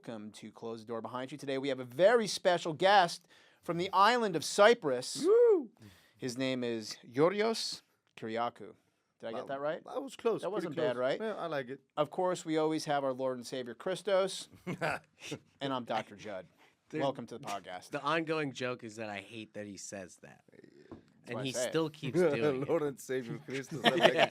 welcome to Close the Door Behind You. Today we have a very special guest from the island of Cyprus. Woo! His name is Giorgios Kyriacou. Did I get that right? That was close. That pretty wasn't close. bad, right? Yeah, I like it. Of course, we always have our Lord and Savior Christos, and I'm Dr. Jud. Welcome to the podcast. The ongoing joke is that I hate that he says that. And why he I say it. still keeps doing Lord it. and Savior Christos. I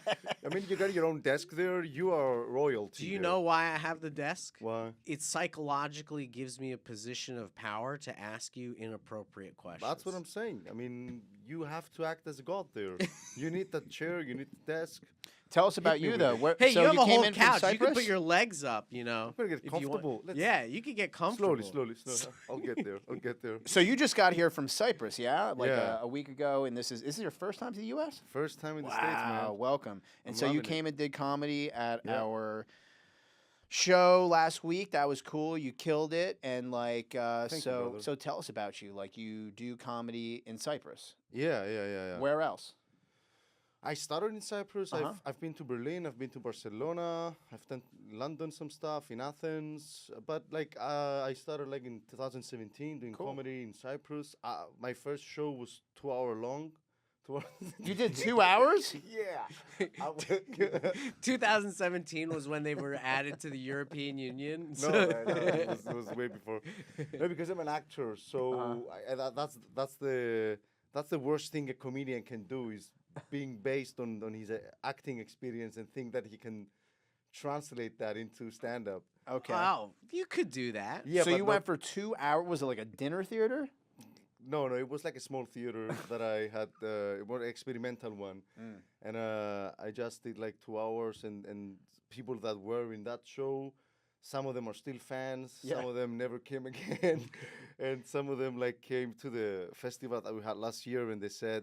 mean, you got your own desk there. You are royalty. Do you there. know why I have the desk? Why? It psychologically gives me a position of power to ask you inappropriate questions. That's what I'm saying. I mean, you have to act as a god there. You need that chair. You need the desk. Tell us about me you, with though. it. Where, Hey, so you have a came whole in from couch. You can Cyprus? put your legs up, you know. Better get if you want. comfortable. Let's- Yeah, you can get comfortable. Slowly. I'll get there. I'll get there. So you just got here from Cyprus, yeah? Like Yeah. a week ago, and this is your first time to the U.S.? First time in the States, Wow, man. welcome. And I'm so you loving it. came and did comedy at Yeah. our show last week. That was cool. You killed it. And like, Thank you, so brother. tell us about you. Like, you do comedy in Cyprus. Yeah. Where else? I started in Cyprus. Uh-huh. I've been to Berlin. I've been to Barcelona. I've done London some stuff in Athens. But like I started like in 2017 doing Cool. comedy in Cyprus. My first show was 2 hour long. 2 hours. You did 2 hours? Yeah. 2017 was when they were added to the European Union. No, man, no, it was way before. No, because I'm an actor, so that's the worst thing a comedian can do is being based on his acting experience and think that he can translate that into stand up. Okay. Wow, you could do that. Yeah, so but you went for 2 hours. Was it like a dinner theater? No, it was like a small theater that I had, a more experimental one. And I just did like 2 hours, and people that were in that show, some of them are still fans, Yeah. some of them never came again, and some of them like came to the festival that we had last year, and they said,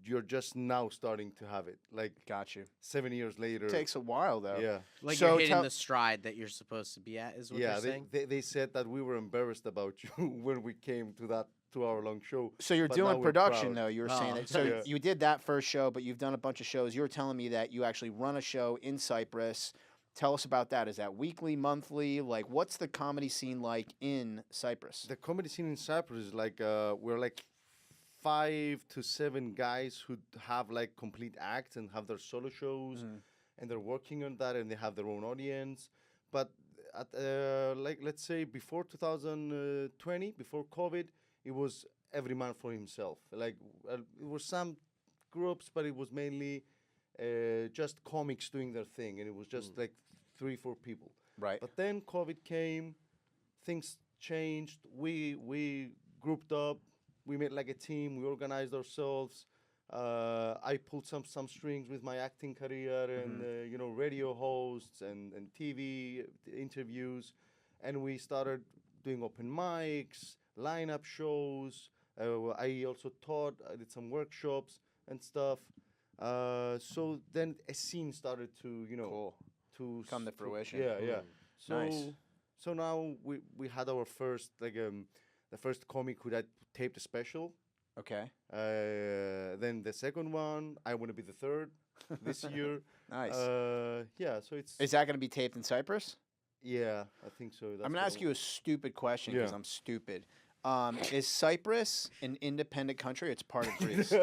you're just now starting to have it, like Got you. 7 years later. Takes a while, though. Yeah. Like So you're hitting tell- the stride that you're supposed to be at, is what Yeah, you're saying? they said that we were embarrassed about you when we came to that 2 hour long show. So you're But now doing we're production, proud. though. You were saying Oh. that. So Yeah. you did that first show, but you've done a bunch of shows. You were telling me that you actually run a show in Cyprus. Tell us about that. Is that weekly, monthly? Like, what's the comedy scene like in Cyprus? The comedy scene in Cyprus is like we're like 5 to 7 guys who have like complete acts and have their solo shows, and they're working on that, and they have their own audience. But at like let's say before 2020, before COVID, it was every man for himself. Like it were some groups, but it was mainly just comics doing their thing, and it was just like 3-4 people. Right. But then COVID came, things changed. We grouped up. We made like a team. We organized ourselves. I pulled some strings with my acting career and radio hosts and TV interviews, and we started doing open mics, lineup shows. I also taught. I did some workshops and stuff. So then a scene started to Cool. to Come to fruition. Yeah. So Nice. so now we had our first the first comic who had taped a special. Okay. Then the second one, I want to be the third this year. Nice. Yeah, so it's Is that going to be taped in Cyprus? yeah, I think so. I'm going to ask you a stupid question because Yeah. I'm stupid. Is Cyprus an independent country? It's part of Greece.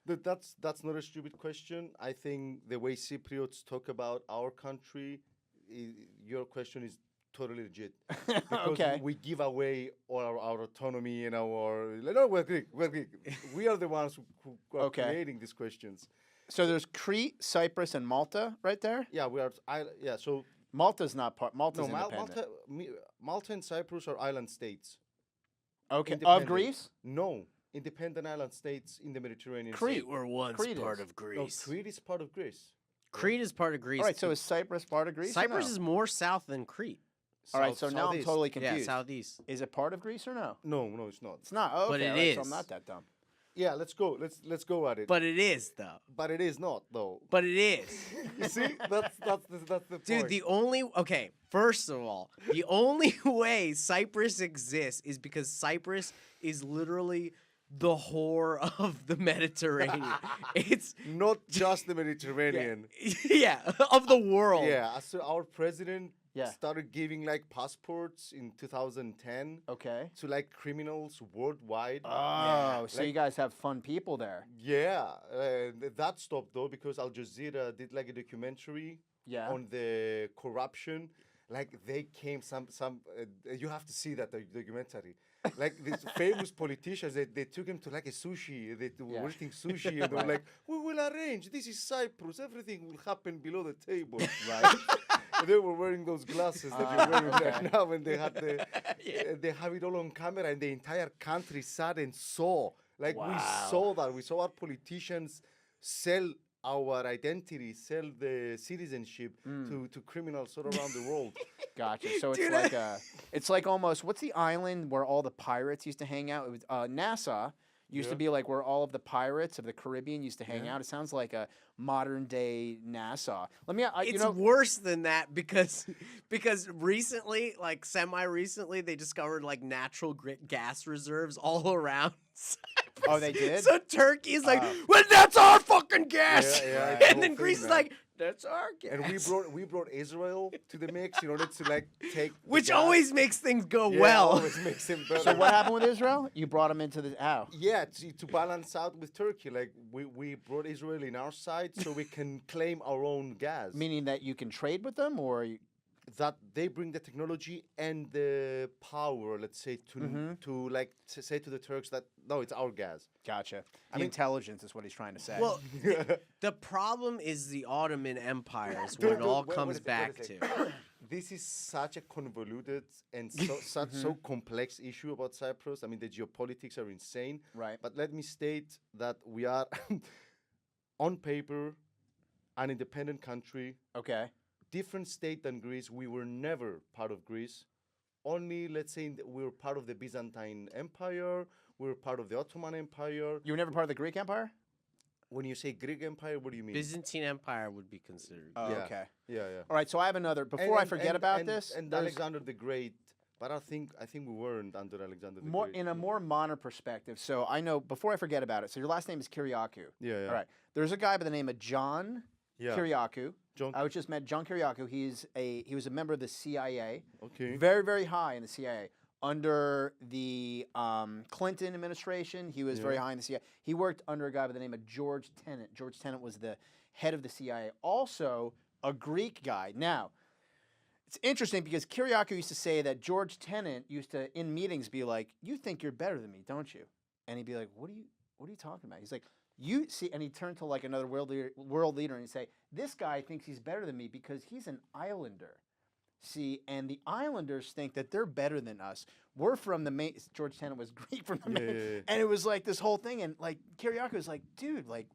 That's not a stupid question. I think the way Cypriots talk about our country, your question is totally legit. Because Okay. we give away all our autonomy and our no, we're Greek. We are the ones who are Okay. creating these questions. So there's Crete, Cyprus, and Malta right there? Yeah, we are. So Malta's not part. Malta's no, independent. Malta and Cyprus are island states. Okay. Of Independent. Greece? No, independent island states in the Mediterranean Sea. Crete. were once Crete part is. of No, Greece. Crete is part of Greece. Crete is part of Greece. All right. So is Cyprus part of Greece? or Cyprus no? is more south than Crete. All right. So now I'm Southeast. totally confused. Yeah, southeast. Is it part of Greece or no? No, it's not. It's not. Oh, But okay. it all right, So I'm is. not that dumb. Yeah, let's go. Let's go at it. But it is though. But it is not though. But it is. You see, that's the Dude, point. the only first of all, the only way Cyprus exists is because Cyprus is literally the whore of the Mediterranean. It's not just the Mediterranean. yeah, of the world. Yeah, so our president Yeah. started giving like passports in 2010 Okay. to like criminals worldwide. Oh, so Like- you guys have fun people there. Yeah, that stopped though because Al Jazeera did like a documentary Yeah. on the corruption. Like they came you have to see that documentary. Like these famous politicians, they took him to like a sushi. They were Yeah. eating sushi, and they were like, "We will arrange. This is Cyprus. Everything will happen below the table." Right. They were wearing those glasses that you're wearing okay. right now, and they had they have it all on camera, and the entire country sat and saw. Like we Wow. saw that. We saw our politicians sell our identity, sell the citizenship to criminals all around the world. Gotcha. So it's Dude, like it's like almost what's the island where all the pirates used to hang out? It was Nassau used to Yeah. be like where all of the pirates of the Caribbean used to hang out. It sounds like a modern day Nassau. Let me It's you know worse than that because recently, like semi recently, they discovered like natural gas reserves all around. Cyprus. Oh, they did? So Turkey is like, well, that's our fucking gas, Yeah, Right. it's the and then whole Greece thing, is man. like, that's our gas. And we brought Israel to the mix in order to like take the which gas. always makes things go Yeah, well. always makes him better. So what happened with Israel? You brought them into the how? Yeah, to balance out with Turkey, like we brought Israel in our side so we can claim our own gas. Meaning that you can trade with them, or That they bring the technology and the power, let's say, to like to say to the Turks that no, it's our gas. gotcha. The mean- intelligence is what he's trying to say. Well, the problem is the Ottoman Empire is Dude, what it dude, all wait a comes sec, wait a back sec. to. This is such a convoluted and so complex issue about Cyprus. I mean, the geopolitics are insane. right. But let me state that we are, on paper, an independent country, Okay. different state than Greece. We were never part of Greece. Only, let's say, we were part of the Byzantine Empire. We were part of the Ottoman Empire. You were never part of the Greek Empire? When you say Greek Empire, what do you mean? Byzantine Empire would be considered. Oh, Yeah. okay. Yeah, yeah. All right, so I have another. Before I forget about this, and there's Alexander the Great. But I think we weren't under Alexander the more Great. in a more modern perspective. So I know before I forget about it. So your last name is Kyriacou. Yeah, yeah. All right. There's a guy by the name of John Yeah. Kyriacou. John. I was just met John Kyriacou. He was a member of the CIA. Okay. Very, very high in the CIA. Under the Clinton administration, he was very Yeah. high in the CIA. He worked under a guy by the name of George Tenet. George Tenet was the head of the CIA. Also, a Greek guy. Now, it's interesting because Kyriacou used to say that George Tenet used to, in meetings, be like, "You think you're better than me, don't you?" And he'd be like, "What are you talking about?" He's like, "You see," and he'd turn to like another world leader and he'd say, "This guy thinks he's better than me because he's an islander." See, and the islanders think that they're better than us. We're from the main. George Tenet was Greek from the main, Yeah. and it was like this whole thing. And like Kyriacou was like, "Dude, like,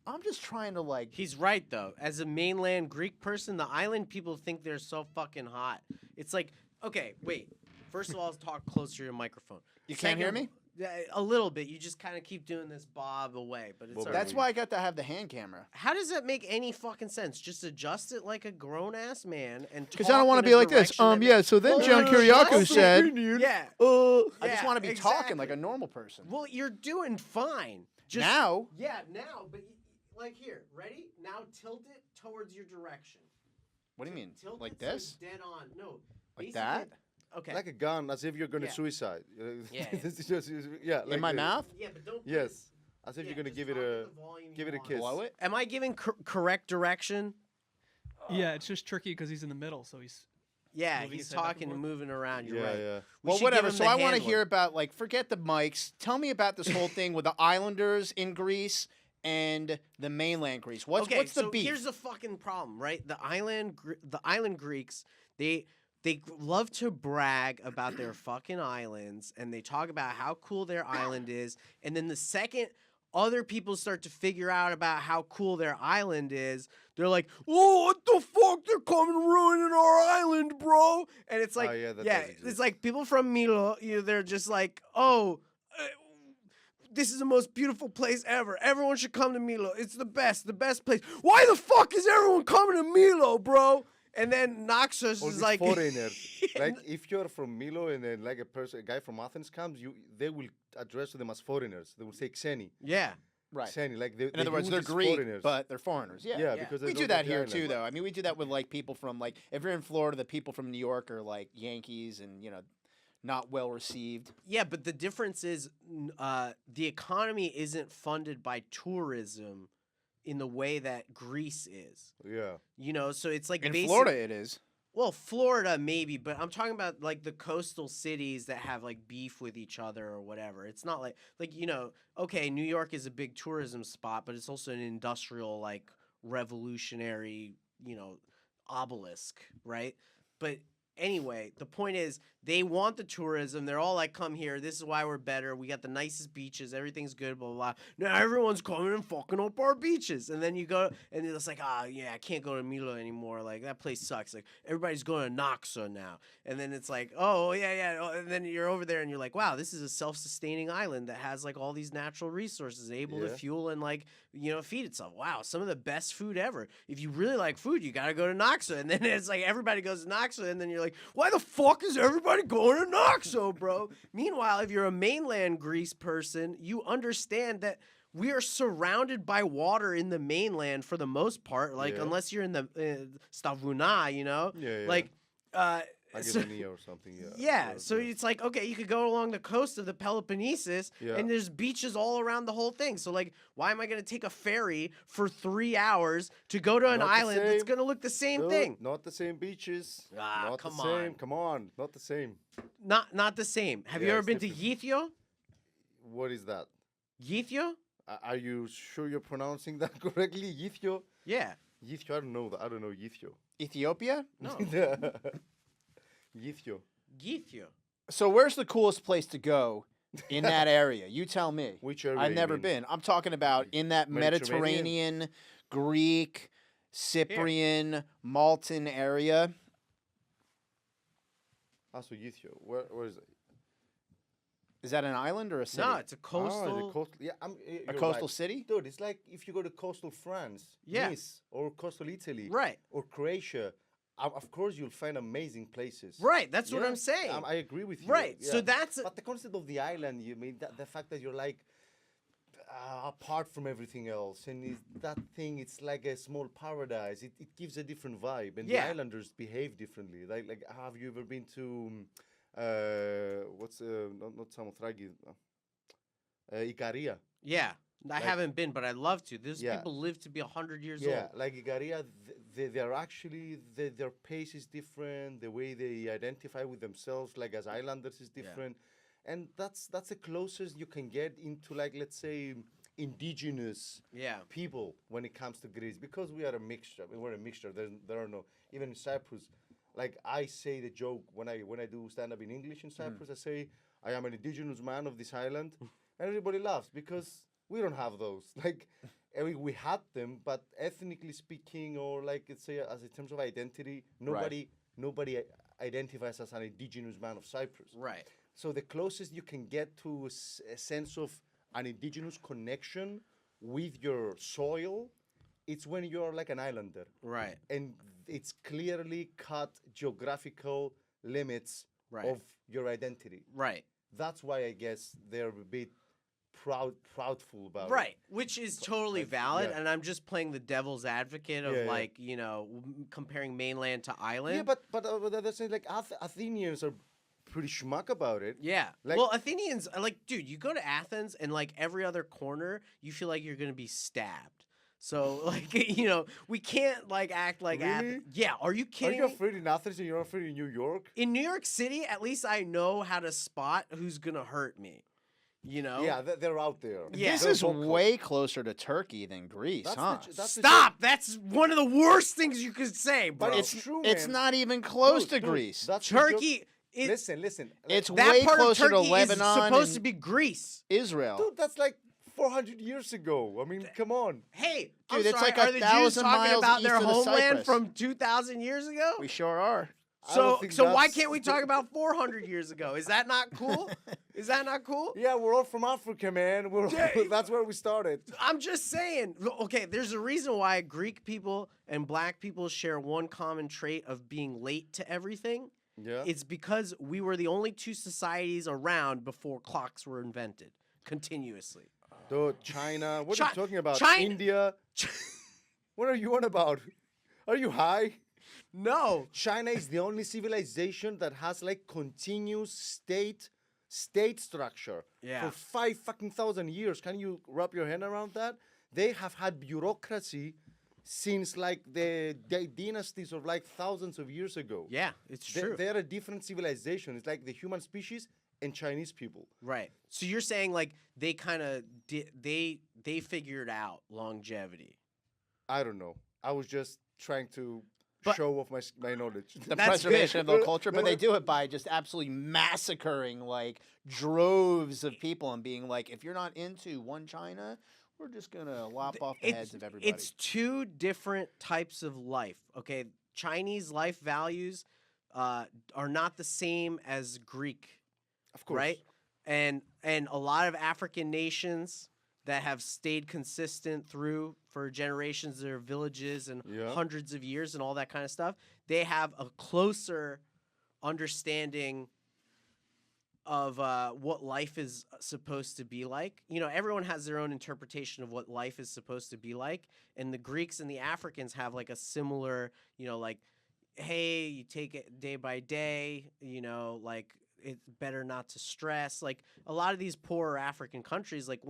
I'm just trying to like." He's right though. As a mainland Greek person, the island people think they're so fucking hot. It's like, okay, wait. First of all, talk closer to your microphone. You can't hear me? Yeah, a little bit. You just kind of keep doing this bob away, but it's Bob all That's right. why I got to have the hand camera. How does that make any fucking sense? Just adjust it like a grown ass man and. Because I don't want to be like this. Yeah. So then John Kyriacou said, Yeah. I just Yeah, want to be talking exactly. like a normal person. Well, you're doing fine. Just, Now, Yeah, now, but like here, ready? Now tilt it towards your direction. what do you mean? Tilt Like it so it's this? dead on. No. Like basically- that? Okay. Like a gun, as if you're going to Yeah. suicide. Yeah. This is just, yeah. In like my the- mouth? Yeah, but don't. Yes. As if Yeah, you're going to just give it talk a. at the volume give you it a want. kiss. Blow it? Am I giving correct direction? Yeah, it's just tricky because he's in the middle, so he's. Yeah, Moving he's his head back and talking and forth. moving around. You're Yeah, right. yeah. We Well, should give whatever. him So the I want to hand hear one. about, like, forget the mics. Tell me about this whole thing with the islanders in Greece and the mainland Greece. What's the so beef? here's the fucking problem, right? The island Greeks, they love to brag about their fucking islands, and they talk about how cool their island is, and then the second other people start to figure out about how cool their island is, they're like, "Oh, what the fuck? They're coming ruining our island, bro!" And it's like, Oh, yeah, that yeah, does it's exist. like people from Milo, they're just like, "Oh." This is the most beautiful place ever. Everyone should come to Milo. It's the best place. Why the fuck is everyone coming to Milo, bro? And then Naxos All is these like, foreigners. Like if you're from Milo and then like a guy from Athens comes, they will address them as foreigners. They will say Xeni. yeah, Right. Saying like they, In other words, they're Greek, but they're foreigners. Yeah. yeah, Yeah. because We they do don't that get the here island. too, though. I mean, we do that with like people from like if you're in Florida, the people from New York are like Yankees and not well received. Yeah, but the difference is the economy isn't funded by tourism in the way that Greece is. Yeah. So it's like In basic- Florida, it is. Well, Florida maybe, but I'm talking about like the coastal cities that have like beef with each other or whatever. It's not like okay, New York is a big tourism spot, but it's also an industrial like revolutionary, obelisk, right? But anyway, the point is they want the tourism. They're all like, come here. This is why we're better. We got the nicest beaches. Everything's good, blah, blah, blah. Now everyone's coming and fucking up our beaches. And then you go, and it's like, yeah, I can't go to Milo anymore. Like, that place sucks. Like, everybody's going to Naxo now. And then it's like, oh, yeah. Oh, and then you're over there and you're like, wow, this is a self-sustaining island that has, like, all these natural resources, able to Yeah. fuel and, like, feed itself. Wow, some of the best food ever. If you really like food, you got to go to Naxo. And then it's like everybody goes to Naxo, and then you're like, why the fuck is everybody going to Naxo, bro? Meanwhile, if you're a mainland Greece person, you understand that we are surrounded by water in the mainland for the most part, like Yeah. unless you're in the Stavuna, Yeah. like Macedonia or something. Yeah. yeah, so it's like, okay, you could go along the coast of the Peloponnesus, Yeah. and there's beaches all around the whole thing. So, like, why am I going to take a ferry for 3 hours to go to an Not the island that's same. going to look the same Dude, thing? Not the same beaches. Ah, not come the same. on. Come on. Not the same. Not the same. Have you Yeah, ever it's been different. to Yithio? What is that? Yithio? Are you sure you're pronouncing that correctly? Yithio? Yeah. Yithio, I don't know that. I don't know Yithio. Ethiopia? No. Yithio. Yithio. So where's the coolest place to go in that area? You tell me. Which area? I've you never mean? been. I'm talking about in that Mediterranean? Mediterranean, Greek, Cyprian, Maltan area. So Yithio. Where is it? Is that an island or a city? No, it's a coastal. Oh, the coastal. Yeah, A coastal city? Dude, it's like if you go to coastal France, Yeah. Nice, or coastal Italy, Right. or Croatia. Of course, you'll find amazing places. Right. That's what Yeah, I'm saying. I agree with you. Right. Yeah. So that's But the concept of the island, you mean the fact that you're like apart from everything else, and that thing, it's like a small paradise. It gives a different vibe, and Yeah. the islanders behave differently. Like, have you ever been to what's not Samothraki, Ikaria? yeah. I haven't been, but I'd love to. Those Yeah. people live to be 100 years Yeah, old. like Ikaria, they're actually their pace is different. The way they identify with themselves, like as islanders, is different, and that's the closest you can get into, like, let's say, indigenous Yeah. people when it comes to Greece, because we are a mixture. I mean, we're a mixture. There are no, even in Cyprus. Like, I say the joke when I do stand up in English in Cyprus, I say I am an indigenous man of this island, and everybody laughs because we don't have those. Like, I mean, we had them, but ethnically speaking, or like, let's say, as in terms of identity, nobody identifies as an indigenous man of Cyprus. Right. So the closest you can get to a sense of an indigenous connection with your soil, it's when you're like an islander. Right. And it's clearly cut geographical limits Right. of your identity. Right. That's why I guess they're a bit proudful about it. Right, which is totally like, valid, yeah. and I'm just playing the devil's advocate of Yeah, yeah. like comparing mainland to island. Yeah, but they're saying like Athenians are pretty schmuck about it. Yeah. Like- Well, Athenians, like, dude, you go to Athens and like every other corner, you feel like you're gonna be stabbed. So like we can't like act like Really? Athens. Yeah. Are you Are kidding you me? afraid in Athens and you're not afraid in New York? In New York City, at least I know how to spot who's gonna hurt me. Yeah, they're out there. Yeah. This They're is vocal. way closer to Turkey than Greece, That's huh? that's the Stop! That's one of the worst things you could say, bro. But it's true, It's man. not even close Dude, to Greece. That's the joke. Turkey. Listen. It's That way part closer of Turkey to Lebanon is supposed and to be Greece. Israel. Dude, that's like 400 years ago. I mean, come on. Hey, Dude, I'm it's sorry, like are the Jews 1,000 talking miles about their east of the homeland Cypress. from 2,000 years ago? We sure are. I don't So, think so why that's- can't we talk about 400 years ago? Is that not cool? Is that not cool? Yeah, we're all from Africa, man. That's where we started. I'm just saying. Okay, there's a reason why Greek people and black people share one common trait of being late to everything. Yeah. It's because we were the only two societies around before clocks were invented continuously. Dude, China. What are Chi- you talking about? China- India. What are you on about? Are you high? No. China is the only civilization that has like continuous state structure Yeah. for 5,000 years. Can you wrap your hand around that? They have had bureaucracy since like the dynasties of like thousands of years ago. Yeah, it's true. They're a different civilization. It's like the human species and Chinese people. Right. So you're saying like they kind of they figured out longevity. I don't know. I was just trying to But- show off my knowledge. The That's preservation good. of the culture, but they do it by just absolutely massacring like droves of people and being like, if you're not into one China, we're just gonna lop off the heads of everybody. It's two different types of life. Okay, Chinese life values are not the same as Greek, Of course. right? And a lot of African nations that have stayed consistent through for generations, their villages and Yeah. hundreds of years and all that kind of stuff. They have a closer understanding of what life is supposed to be like. You know, everyone has their own interpretation of what life is supposed to be like, and the Greeks and the Africans have like a similar, you know, like, hey, you take it day by day, you know, like it's better not to stress. Like a lot of these poorer African countries, like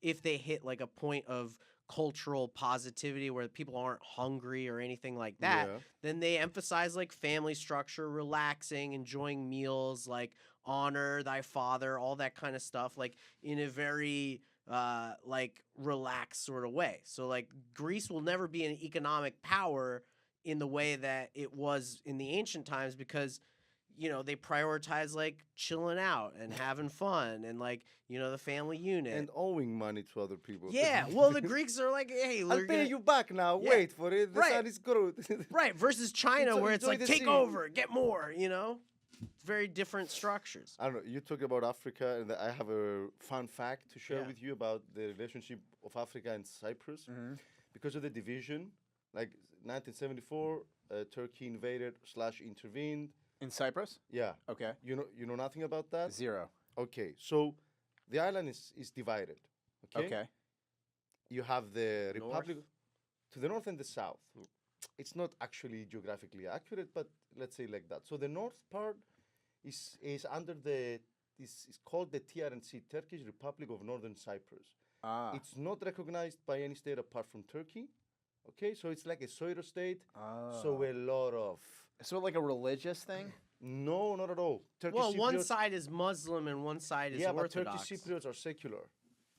if they hit like a point of cultural positivity where people aren't hungry or anything like that, Yeah. then they emphasize like family structure, relaxing, enjoying meals, like honor thy father, all that kind of stuff, like in a very like relaxed sort of way. So like Greece will never be an economic power in the way that it was in the ancient times because you know they prioritize like chilling out and having fun and like you know the family unit. And owing money to other people. Yeah, well the Greeks are like, hey, I'll we're pay gonna... you back now. Yeah. Wait for it. The Right. sun is good. Right, versus China Enjoy- where it's enjoy like the take sea. over, get more, you know? It's very different structures. I don't know. You talk about Africa, and I have a fun fact to share Yeah. with you about the relationship of Africa and Cyprus. Because of the division, like 1974, Turkey invaded / intervened. In Cyprus? Yeah, Okay. you know nothing about that. Zero. Okay, so the island is divided. Okay. Okay. You have the North? Republic to the north and the south. It's not actually geographically accurate, but let's say like that. So the north part is under the is called the TRNC, Turkish Republic of Northern Cyprus. Ah. It's not recognized by any state apart from Turkey. Okay, so it's like a pseudo state. So a lot of So like a religious thing? no, not at all. Turkish Well, one Cypriots- side is Muslim and one side is yeah, Orthodox. but Turkish Cypriots are secular.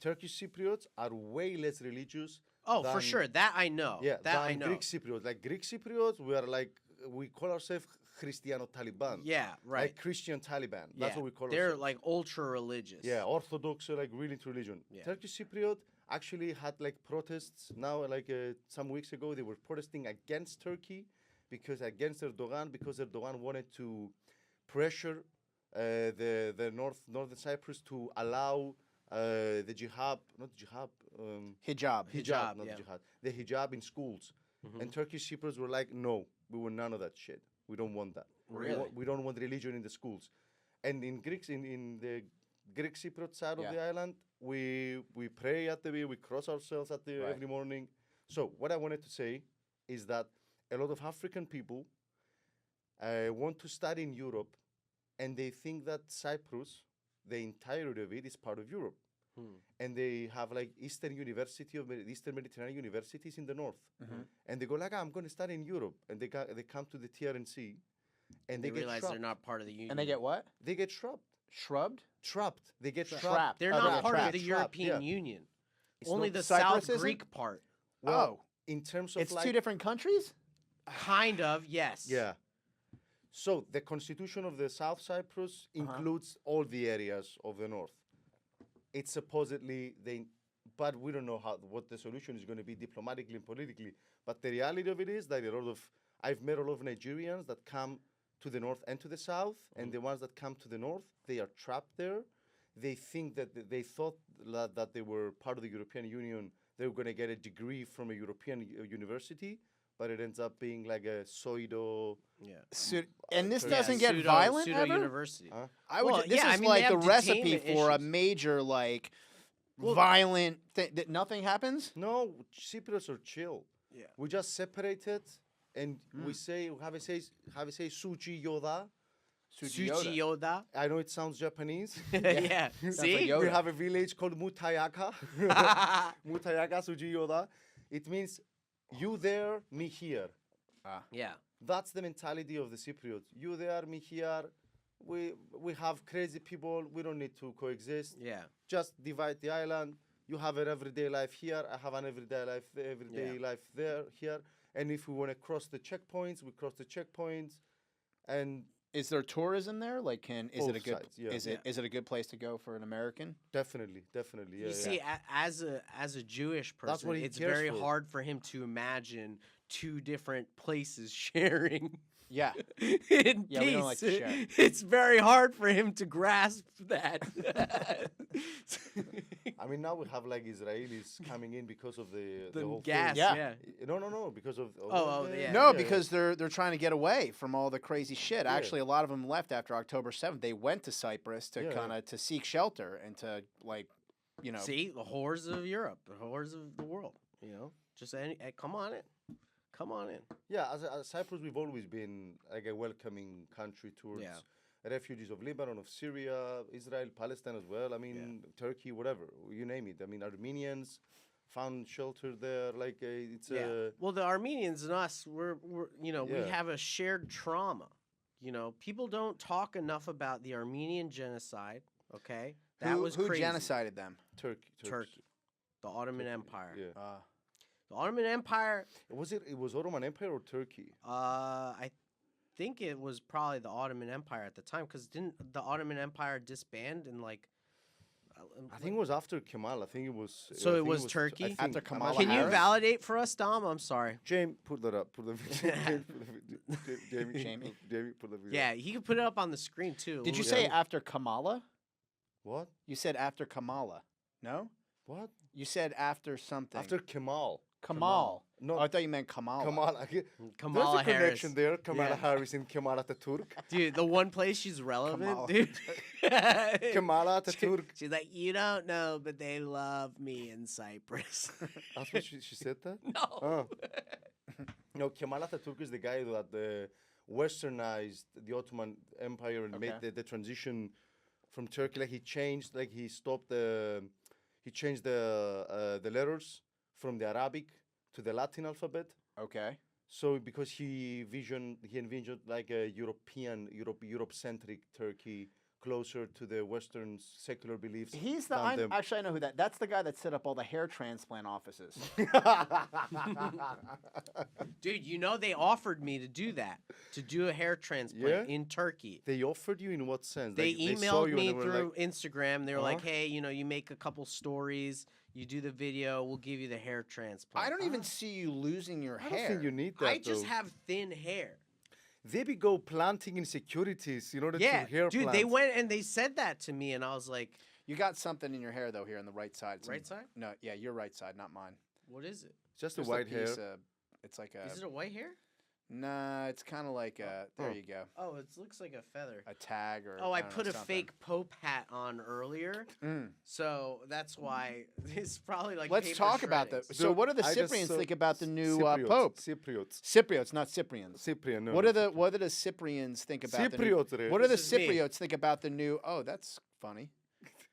Turkish Cypriots are way less religious. Oh, for than- sure. That I know. Yeah, that I than know. Greek Cypriots. Like Greek Cypriots, we call ourselves Christiano-Taliban. Yeah, right. Like Christian Taliban. That's what we call They're ourselves. like ultra religious. Yeah, Orthodox, like really into religion. Yeah. Turkish Cypriot actually had like protests now, like some weeks ago, they were protesting against Turkey against Erdogan, because Erdogan wanted to pressure the northern Cyprus to allow the hijab, Hijab. Hijab, not yeah. jihad, the hijab in schools. Mhm. And Turkish Cypriots were like, no, we want none of that shit. We don't want that. Really? We don't want religion in the schools. And in Greeks, in the Greek Cypriot side Yeah. of the island, we pray at we cross ourselves at Right. every morning. So what I wanted to say is that a lot of African people want to study in Europe, and they think that Cyprus, the entirety of it, is part of Europe. And they have like Eastern Mediterranean universities in the north, and they go like, I'm going to study in Europe, and they come to the TRNC, and They they get realize trapped. they're not part of the union. And they get what? They get trapped. Shrubbed? Trapped. They get trapped. Trapped. They're Oh, not they're part of trapped. the Trapped, European yeah. Union. It's Only not- the Cyprus South isn't? Greek part. Well, Oh. in terms of It's like two different countries? Kind of, yes. yeah. So the constitution of the South Cyprus includes all the areas of the north. It's supposedly but we don't know what the solution is going to be diplomatically and politically. But the reality of it is that I've met a lot of Nigerians that come to the north and to the south, and the ones that come to the north, they are trapped there. They think that they thought that they were part of the European Union. They were going to get a degree from a European university, but it ends up being like a pseudo. Yeah. And this Yeah, doesn't get violent pseudo ever? university. Huh? I would Well, this yeah, I is mean, like they the have recipe detainment for a issues. major like violent. That nothing happens. No, Cypriots are chill. Yeah. We just separated, and we say how we say Suji Yoda. Suchi Yoda. I know it sounds Japanese. Yeah. like See? Yoda. We have a village called Mutayaka. Mutayaka Suji Yoda. It means you there, me here. Yeah. That's the mentality of the Cypriots. You there, me here. We have crazy people. We don't need to coexist. Yeah. Just divide the island. You have an everyday life here. I have an everyday life there here. And if we want to cross the checkpoints, we cross the checkpoints. And Is there tourism there? Like, is it a Both good? sides, yeah. Is it a good place to go for an American? definitely. Yeah, You see, as a Jewish That's person, what he it's cares very for. hard for him to imagine two different places sharing Yeah. in Yeah, peace. we don't like to share. It's very hard for him to grasp that. I mean, now we have like Israelis coming in because of the the whole gas, Yeah. yeah. thing. No, because of Yeah. No, because they're trying to get away from all the crazy shit. Yeah. Actually, a lot of them left after October 7th. They went to Cyprus to Yeah, kind of to seek shelter and to See, the whores of Europe, the whores of the world. Just come on in. Come on in. Yeah, as Cyprus, we've always been like a welcoming country towards Yeah. refugees of Lebanon, of Syria, Israel, Palestine as well. I mean, Turkey, whatever, you name it. I mean, Armenians found shelter there. Like it's Well, the Armenians and us, we Yeah. have a shared trauma. People don't talk enough about the Armenian genocide. Okay, that was who crazy. genocided them. Turkey. Turkey, the Ottoman Empire. Yeah. The Ottoman Empire. It was Ottoman Empire or Turkey? I think it was probably the Ottoman Empire at the time, because didn't the Ottoman Empire disband in like? I think it was after Kemal. I think it was. So I it think was Turkey? I think- After I'm Kamala not Can you Harris? validate for us, Dom? I'm sorry. Jamie, put that up. Put the video. Jamie? Jamie, put the video. Yeah, he could put it up on the screen too. Did you We'll- say after Kamala? What? You said after Kamala. No? What? You said after something. After Kemal. Kamal. No. Oh, I thought you meant Kamala. Kamala. Kamala There's a Harris? connection there. Kamala Yeah. Harris and Kemal Ataturk. Dude, the one place she's relevant, Kamala. dude. Kamala Ataturk. She's like, you don't know, but they love me in Cyprus. That's what she said that? No. Oh. No, Kemal Ataturk is the guy that westernized the Ottoman Empire and made Okay. the transition from Turkey. Like he changed, like he stopped he changed the letters from the Arabic to the Latin alphabet. Okay. So because he envisioned like a Europe-centric Turkey, closer to the Western secular beliefs. He's the. than Actually, I know who that. That's the guy that set up all the hair transplant offices. Dude, they offered me to do that, to do a hair transplant Yeah? in Turkey. They offered you in what sense? They Like, saw emailed you and me they were through like, Instagram. They were like, Uh-huh. hey, you make a couple stories, you do the video, we'll give you the hair transplant. I don't even see you losing your I hair. don't think you need that. I just though. have thin hair. They be go planting insecurities in order Yeah, to hair dude, plant. they went and they said that to me, and I was like, You got something in your hair though here on the right side. right side? No, yeah, your right side, not mine. What is it? just the Just white a hair. piece of- it's like a. Is it a white hair? Nah, it's kind of like a. There Oh. you go. Oh, it looks like a feather. A tag or. Oh, I don't know, put a something. fake Pope hat on earlier, Mm. so that's why it's probably like. Let's paper talk about that. shredding. So, what do the I just Cyprians saw think about the new Cypriots, Pope? Cypriots. Cypriots, not Cyprians. Cyprian. No, What no, are the Cyprians think about the new? Cypriots? Re. What do the This is me. Cypriots think about the new? Oh, that's funny.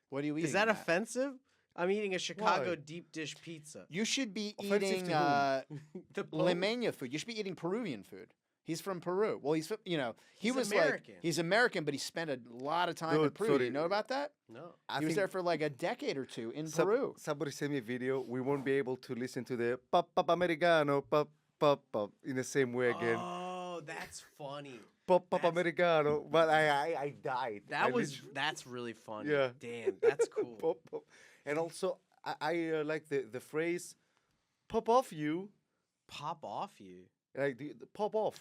What are you eating? Is that Matt? offensive? I'm eating a Chicago Why? deep dish pizza. You should be Offensive eating to The Pope? Limeña food. You should be eating Peruvian food. He's from Peru. Well, he's he He's was American. like he's American, but he spent a lot of time in Dude, Peru. Do you sorry. know about that? No. I He was think there for like a decade or two in some- Peru. Somebody sent me a video. We won't be able to listen to the pop pop americano pop pop pop in the same way again. Oh, that's funny. Pop pop that's- americano. But I died. That I was literally- that's really funny. Yeah. Damn, that's cool. pop pop. And also I like the phrase pop off you. Pop off you. Like the pop off.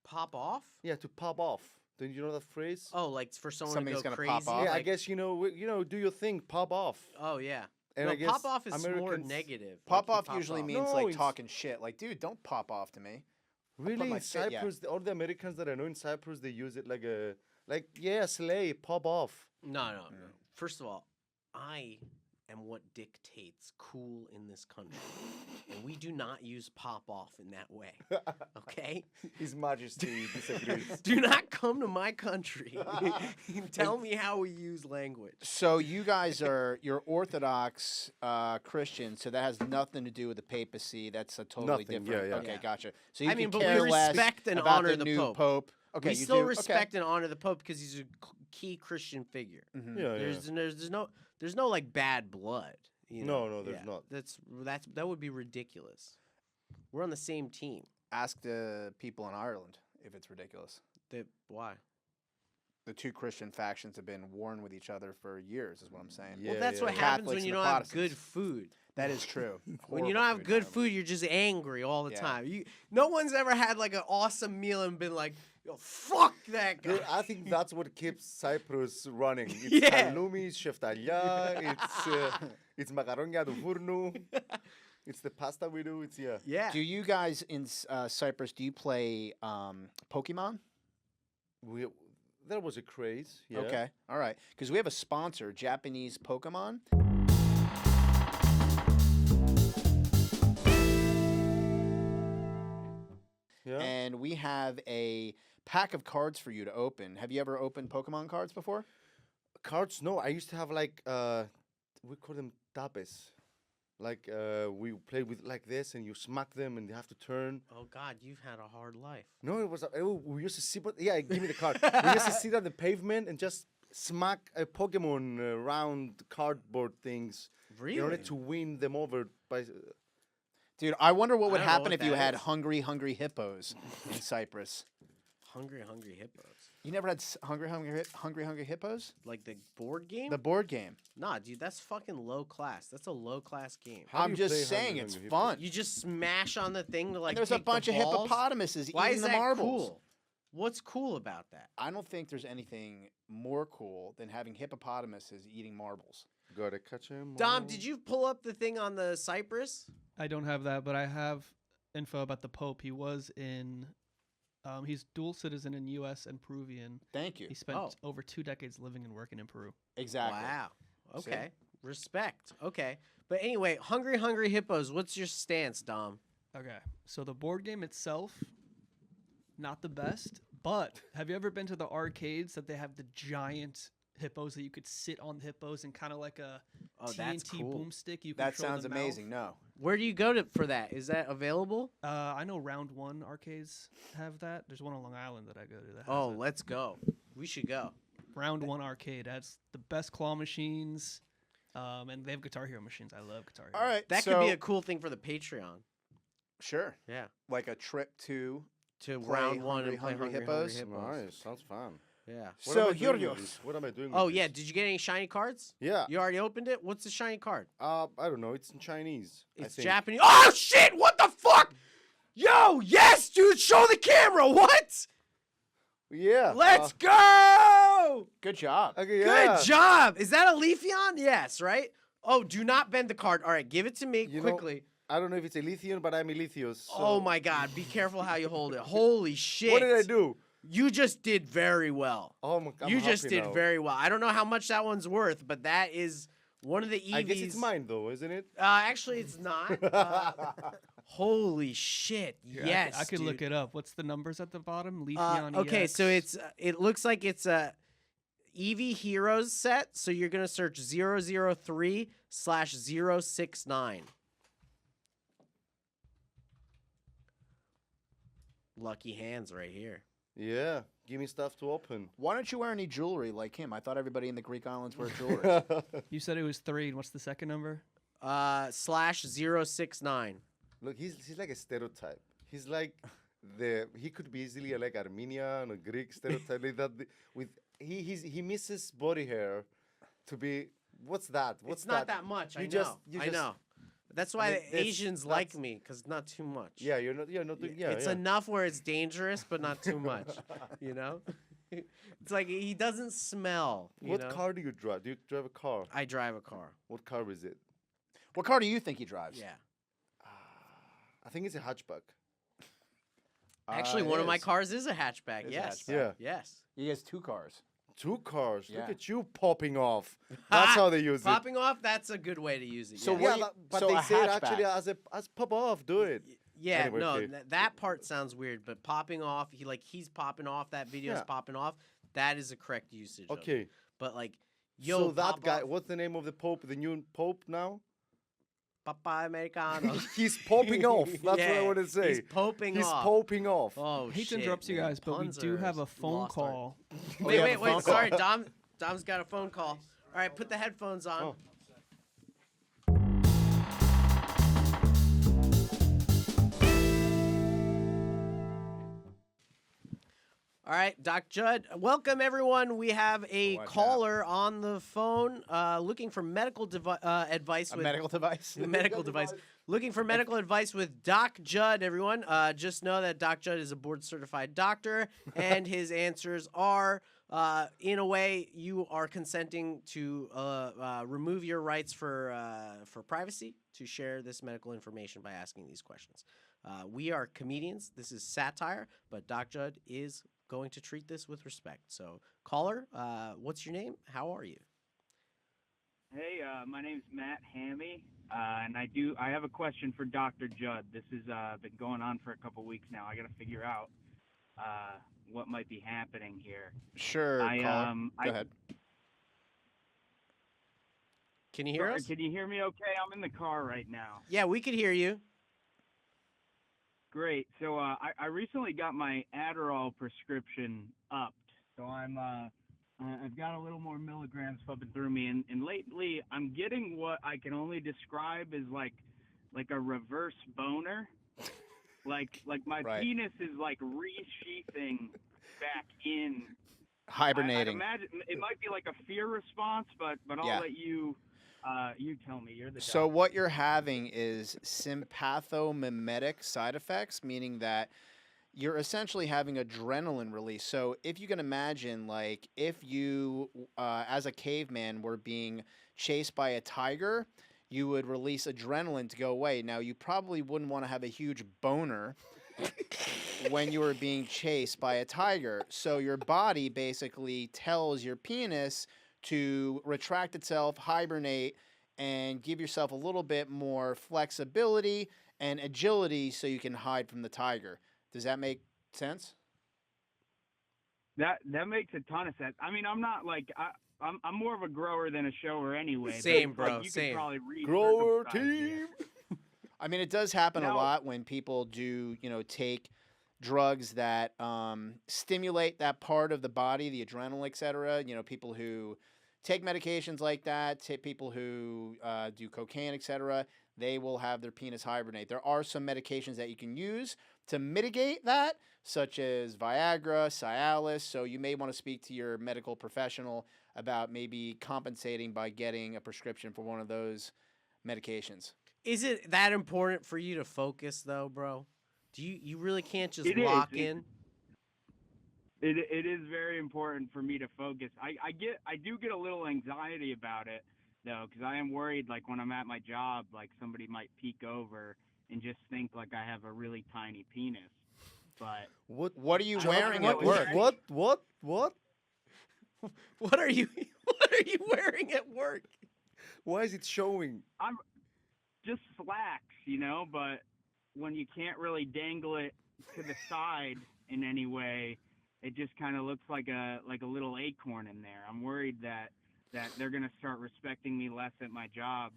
Pop off? Yeah, to pop off. Don't you know that phrase? Oh, like for someone Something's to go gonna crazy. pop off? yeah, I like- guess do your thing, pop off. Oh yeah. And no, I guess pop off is more Americans- negative. Pop like you off usually off. means No, like it's- talking shit. Like, dude, don't pop off to me. Really, my in fit- yeah. Cyprus, all the Americans that I know in Cyprus, they use it like yeah, slay, pop off. No. First of all, I and what dictates cool in this country. And we do not use pop off in that way. Okay? His Majesty disagrees. Do not come to my country and tell me how we use language. So you guys you're Orthodox Christians, so that has nothing to do with the papacy. That's a totally Nothing, different. yeah. Okay, Yeah. gotcha. So you I can mean, but we care less respect and about honor the the new Pope. Okay, We you still do? respect and honor the Pope because he's a key Christian figure. Mhm. Yeah, There's no like bad blood. You know? No, there's not. That would be ridiculous. We're on the same team. Ask the people in Ireland if it's ridiculous. Why? The two Christian factions have been warring with each other for years, is what I'm saying. Yeah, Well, that's what yeah. happens Catholics when you and don't the have good Protestants. food. That is true. When you Horrible don't have in good Ireland. food, you're just angry all the Yeah. time. No one's ever had like an awesome meal and been like, "Yo, fuck that guy." Dude, I think that's what keeps Cyprus running. It's Yeah. halloumi, cheftalia, it's macaronia do forno. It's the pasta we do. It's Yeah. Do you guys in Cyprus, do you play Pokemon? There was a craze. Yeah. Okay, all right. Because we have a sponsor, Japanese Pokemon. Yeah. And we have a pack of cards for you to open. Have you ever opened Pokemon cards before? Cards? No, I used to have like we call them tapes. Like we played with like this, and you smack them, and they have to turn. Oh God, you've had a hard life. No, it was we used to sit. Yeah, give me the card. We used to sit on the pavement and just smack a Pokemon round cardboard things Really? in order to win them over by. Dude, I wonder what I would don't know happen what if you that had is. hungry hippos in Cyprus. Hungry hippos. You never had hungry hippos? Like the board game? The board game. Nah, dude, that's fucking low class. That's a low class game. How do I'm you play just saying Hungry it's Hungry fun. You just smash on the thing to like. And there's a take the bunch of balls? hippopotamuses Why eating is the that marbles. cool? What's cool about that? I don't think there's anything more cool than having hippopotamuses eating marbles. Gotta catch him. Dom, did you pull up the thing on the Cypress? I don't have that, but I have info about the Pope. He was in. He's dual citizen in U.S. and Peruvian. Thank you. He spent Oh. over 2 decades living and working in Peru. Exactly. Wow. See? Okay. Respect. Okay. But anyway, Hungry Hippos, what's your stance, Dom? Okay, so the board game itself, not the best, but have you ever been to the arcades that they have the giant hippos that you could sit on the hippos and kind of like a Oh, that's TNT cool. boomstick? You That control sounds the amazing. mouth? No. Where do you go for that? Is that available? I know Round One arcades have that. There's one on Long Island that I go to that has Oh, it. let's go. We should go. Round One arcade has the best claw machines, and they have Guitar Hero machines. I love Guitar Hero. All right. That so, could be a cool thing for the Patreon. Sure. Yeah. Like a trip to. To Play round one and play Hungry Hungry Hippos? Nice, sounds fun. Yeah. What So, am I doing with Giorgios. this? What am I doing? Oh with yeah. this? Did you get any shiny cards? Yeah. You already opened it. What's the shiny card? I don't know. It's in Chinese. I It's think. Japanese. Oh shit! What the fuck? Yo, yes, dude. Show the camera. What? Yeah. Let's go. Good job. Okay. Yeah. Good job. Is that a Leafeon? Yes, right? Oh, do not bend the card. All right, give it to me You know, quickly. I don't know if it's a lithium, but I'm a lithios. Oh my God. Be careful how you hold it. Holy shit. What did I do? You just did very well. I'm You just happy did now. very well. I don't know how much that one's worth, but that is one of the EVs. I guess it's mine though, isn't it? Actually, it's not. Holy shit! Here, Yes, I could look dude. it up. What's the numbers at the bottom? Leafeon Okay, so EX. it looks like it's a EV Heroes set. So you're gonna search 003/069. Lucky hands right here. Yeah. Give me stuff to open. Why don't you wear any jewelry like him? I thought everybody in the Greek islands wear jewelry. You said it was 3, and what's the second number? /069. Look, he's like a stereotype. He's like he could be easily like Armenian or Greek stereotype like that. With he misses body hair to be. What's that? What's It's not that much. I You know. just- you I just- know. That's why mean, the that's- Asians like that's- me, cause not too much. Yeah, you're not. Yeah, not. Yeah, It's yeah. enough where it's dangerous, but not too much. You know, it's like he doesn't smell. You What know? car do you drive? Do you drive a car? I drive a car. What car is it? What car do you think he drives? Yeah. I think it's a hatchback. Actually, It one of my is. cars is a hatchback. It is a Yes. hatchback. Yeah. Yes. He has 2 cars. 2 cars. Yeah. Look at you popping off. That's how they use it. Popping off, that's a good way to use it. So yeah. what- Yeah, but so they a say it hatchback. actually as pop off. Do it. Yeah, Anyway, no, okay. that part sounds weird, but popping off, he's popping off, that video's Yeah. popping off, that is a correct usage of it. Okay. But like, yo, So that pop guy, off, what's the name of the Pope? The new Pope now? Papa Americano. He's popping off. That's what I Yeah, want to say. He's poping He's off. popping off. Oh, I hate to shit, interrupt you man. guys, but we Puns do are have a phone lost art. call. we Wait, have wait, a phone wait. call. Sorry, Dom's got a phone call. All right, put the headphones on. Oh. All right, Doc Jud. Welcome, everyone. We have a Watch out. caller on the phone looking for medical advice A with medical device. medical device. Looking for medical advice with Doc Jud, everyone. Just know that Doc Jud is a board-certified doctor, and his answers are, in a way, you are consenting to remove your rights for privacy to share this medical information by asking these questions. We are comedians. This is satire, but Doc Jud is going to treat this with respect. So, caller, what's your name? How are you? Hey, my name's Matt Hammy, and I have a question for Dr. Judd. This has been going on for a couple weeks now. I got to figure out what might be happening here. Sure, caller. Go ahead. Can you hear us? Can you hear me okay? I'm in the car right now. Yeah, we could hear you. Great. So I recently got my Adderall prescription upped. So I've got a little more milligrams pumping through me, and lately I'm getting what I can only describe as like a reverse boner. Like my Right. penis is like resheathing back in. I'd Hibernating. imagine it might be like a fear response, but I'll Yeah. let you tell me. You're the So doctor. what you're having is sympathomimetic side effects, meaning that you're essentially having adrenaline release. So if you can imagine, like if you, as a caveman, were being chased by a tiger, you would release adrenaline to go away. Now you probably wouldn't want to have a huge boner when you were being chased by a tiger. So your body basically tells your penis to retract itself, hibernate, and give yourself a little bit more flexibility and agility so you can hide from the tiger. Does that make sense? That makes a ton of sense. I mean, I'm not like I'm more of a grower than a shower anyway. but Same, it's like bro, you same. Could probably Grower re-circumcise me. team. I mean, it does happen a Now- lot when people do, take drugs that stimulate that part of the body, the adrenaline, et cetera. People who take medications like that, people who do cocaine, et cetera, they will have their penis hibernate. There are some medications that you can use to mitigate that, such as Viagra, Cialis. So you may want to speak to your medical professional about maybe compensating by getting a prescription for one of those medications. Is it that important for you to focus though, bro? Do you really can't just It is. lock in? It is very important for me to focus. I do get a little anxiety about it though, because I am worried like when I'm at my job, like somebody might peek over and just think like I have a really tiny penis. But What are you I wearing don't at know. work? What? What are you wearing at work? Why is it showing? just slacks, but when you can't really dangle it to the side in any way, it just kind of looks like a little acorn in there. I'm worried that they're going to start respecting me less at my job.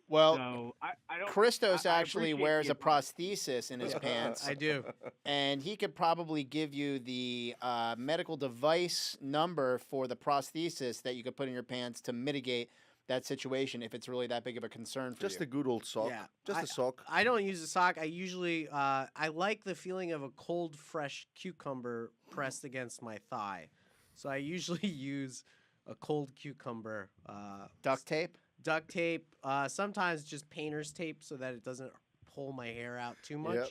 Well, So I don't. Christos I actually appreciate wears the a advice. prosthesis in his pants. I do. And he could probably give you the medical device number for the prosthesis that you could put in your pants to mitigate that situation if it's really that big of a concern for Just you. a good old sock. Yeah, Just a sock. I don't use a sock. I usually I like the feeling of a cold, fresh cucumber pressed against my thigh. So I usually use a cold cucumber. Duct tape? Duct tape, sometimes just painter's tape so that it doesn't pull my hair out too much. Yep.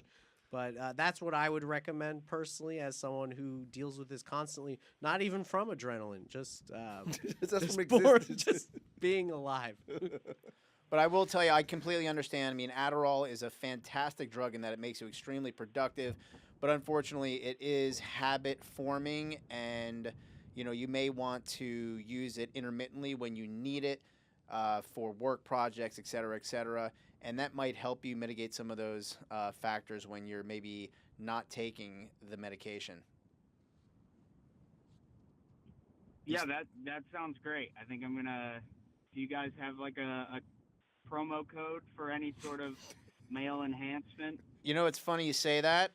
But that's what I would recommend personally as someone who deals with this constantly, not even from adrenaline, just, Just from bored, existence. just being alive. But I will tell you, I completely understand. I mean, Adderall is a fantastic drug in that it makes you extremely productive. But unfortunately, it is habit forming. And, you may want to use it intermittently when you need it for work projects, et cetera, and that might help you mitigate some of those factors when you're maybe not taking the medication. Yeah, that sounds great. I think I'm gonna. Do you guys have like a promo code for any sort of male enhancement? It's funny you say that.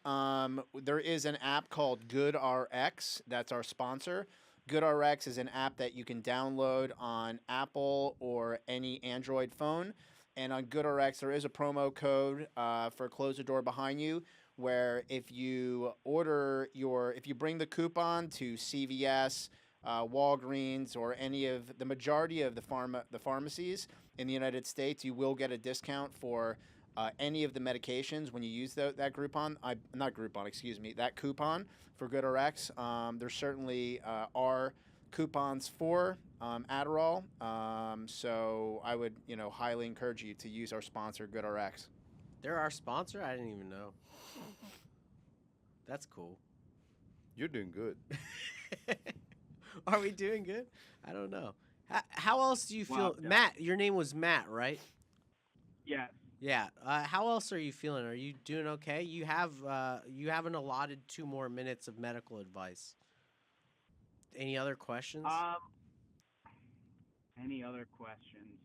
There is an app called GoodRx. That's our sponsor. GoodRx is an app that you can download on Apple or any Android phone. And on GoodRx, there is a promo code for Close the Door Behind You, where if you bring the coupon to CVS, Walgreens, or any of the majority of the pharmacies in the United States, you will get a discount for any of the medications when you use that coupon for GoodRx. There certainly are coupons for Adderall, so I would highly encourage you to use our sponsor, GoodRx. They're our sponsor? I didn't even know. That's cool. You're doing good. Are we doing good? I don't know. How else do you feel? Well, Matt, your name was Matt, right? Yes. Yeah. How else are you feeling? Are you doing okay? You haven't allotted 2 more minutes of medical advice. Any other questions? Any other questions?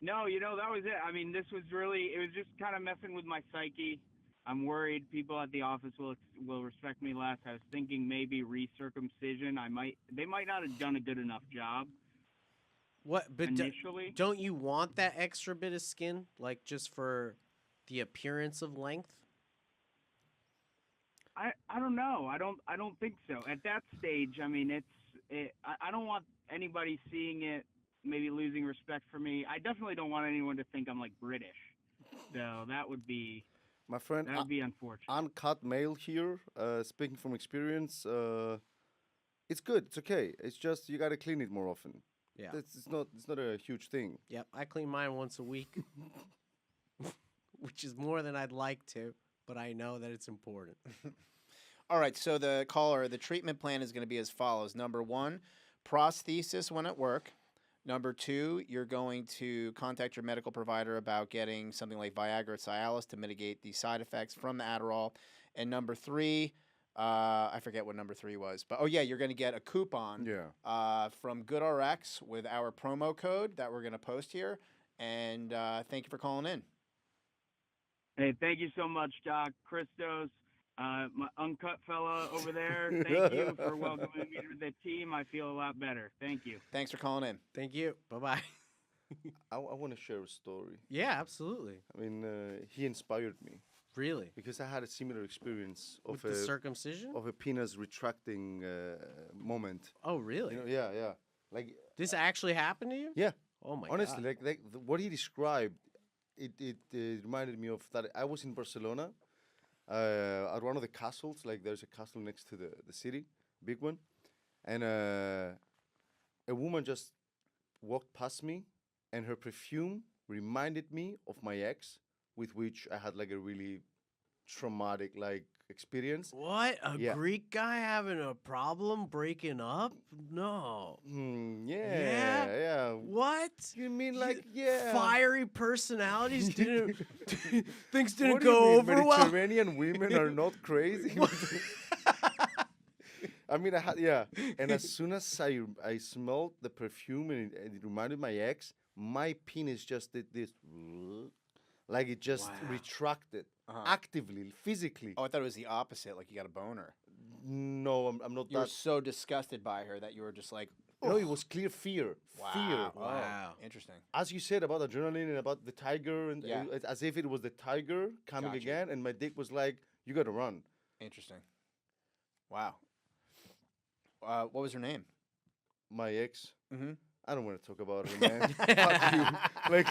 No, that was it. I mean, it was just kind of messing with my psyche. I'm worried people at the office will respect me less. I was thinking maybe recircumcision. They might not have done a good enough job. What? But initially, don't you want that extra bit of skin, like just for the appearance of length? I don't know. I don't think so. At that stage, I mean, I don't want anybody seeing it, maybe losing respect for me. I definitely don't want anyone to think I'm like British. So that would be. My friend, That would be unfortunate. uncut male here, speaking from experience, it's good. It's okay. It's just you got to clean it more often. Yeah. It's not a huge thing. Yep. I clean mine once a week, which is more than I'd like to, but I know that it's important. All right, so the treatment plan is going to be as follows. Number 1, prosthesis when at work. Number 2, you're going to contact your medical provider about getting something like Viagra or Cialis to mitigate the side effects from the Adderall. And number 3, I forget what number 3 was, but you're going to get a coupon from GoodRx with our promo code that we're going to post here. And thank you for calling in. Hey, thank you so much, Doc. Christos, my uncut fella over there, thank you for welcoming me to the team. I feel a lot better. Thank you. Thanks for calling in. Thank you. Bye-bye. I want to share a story. Yeah, absolutely. I mean, he inspired me Really? because I had a similar experience With of the circumcision? a penis retracting moment. Oh, really? Yeah. Like This actually happened to you? Yeah. Oh, my honestly, God. what he described, it reminded me of that. I was in Barcelona. At one of the castles, like there's a castle next to the city, big one, and a woman just walked past me, and her perfume reminded me of my ex, with which I had like a really traumatic like experience. What? A Yeah. Greek guy having a problem breaking up? No. Yeah. What? You mean like Fiery personalities didn't things didn't What do you go mean, over well. Mediterranean women are not crazy. I mean, and as soon as I smelled the perfume and it reminded my ex, my penis just did this, like it just retracted actively, physically. Oh, I thought it was the opposite, like you got a boner. No, I'm not You were that. so disgusted by her that you were just like, No, it was clear fear. Fear. Wow. Interesting. As you said about adrenaline and about the tiger, and Yeah. as if it was the tiger coming Gotcha. again, and my dick was like, "You gotta run." Interesting. Wow. What was her name? My ex. Mm-hmm. I don't want to talk about her, man. Fuck you. Like,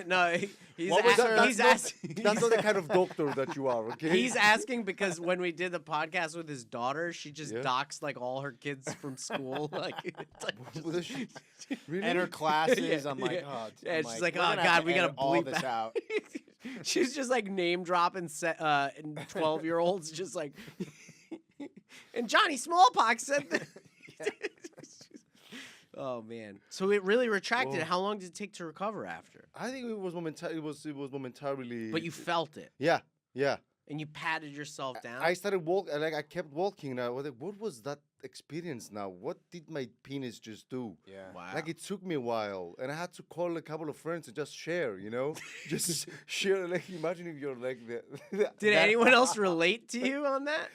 No, he's what was that? he's That's asking. that's not the kind of doctor that you are, okay? He's asking because when we did the podcast with his daughter, she just Yeah. doxed like all her kids from school. Like, it's like What is she- really? And her classes, Yeah, I'm like, yeah. oh. Yeah, I'm she's like, like, we're oh, gonna have God, we gotta edit all bleep this that. out. She's just like name dropping 12-year-olds, just like. And Johnny Smallpox said that. Oh man! So it really retracted. Whoa. How long did it take to recover after? I think it was momentarily. But you felt it, Yeah, yeah. and you patted yourself down. I started walking. Like I kept walking. And I was like, what was that experience? Now, what did my penis just do? Yeah. Wow. Like it took me a while, and I had to call a couple of friends and just share. Just share. Like imagine if you're like Did anyone else relate to you on that?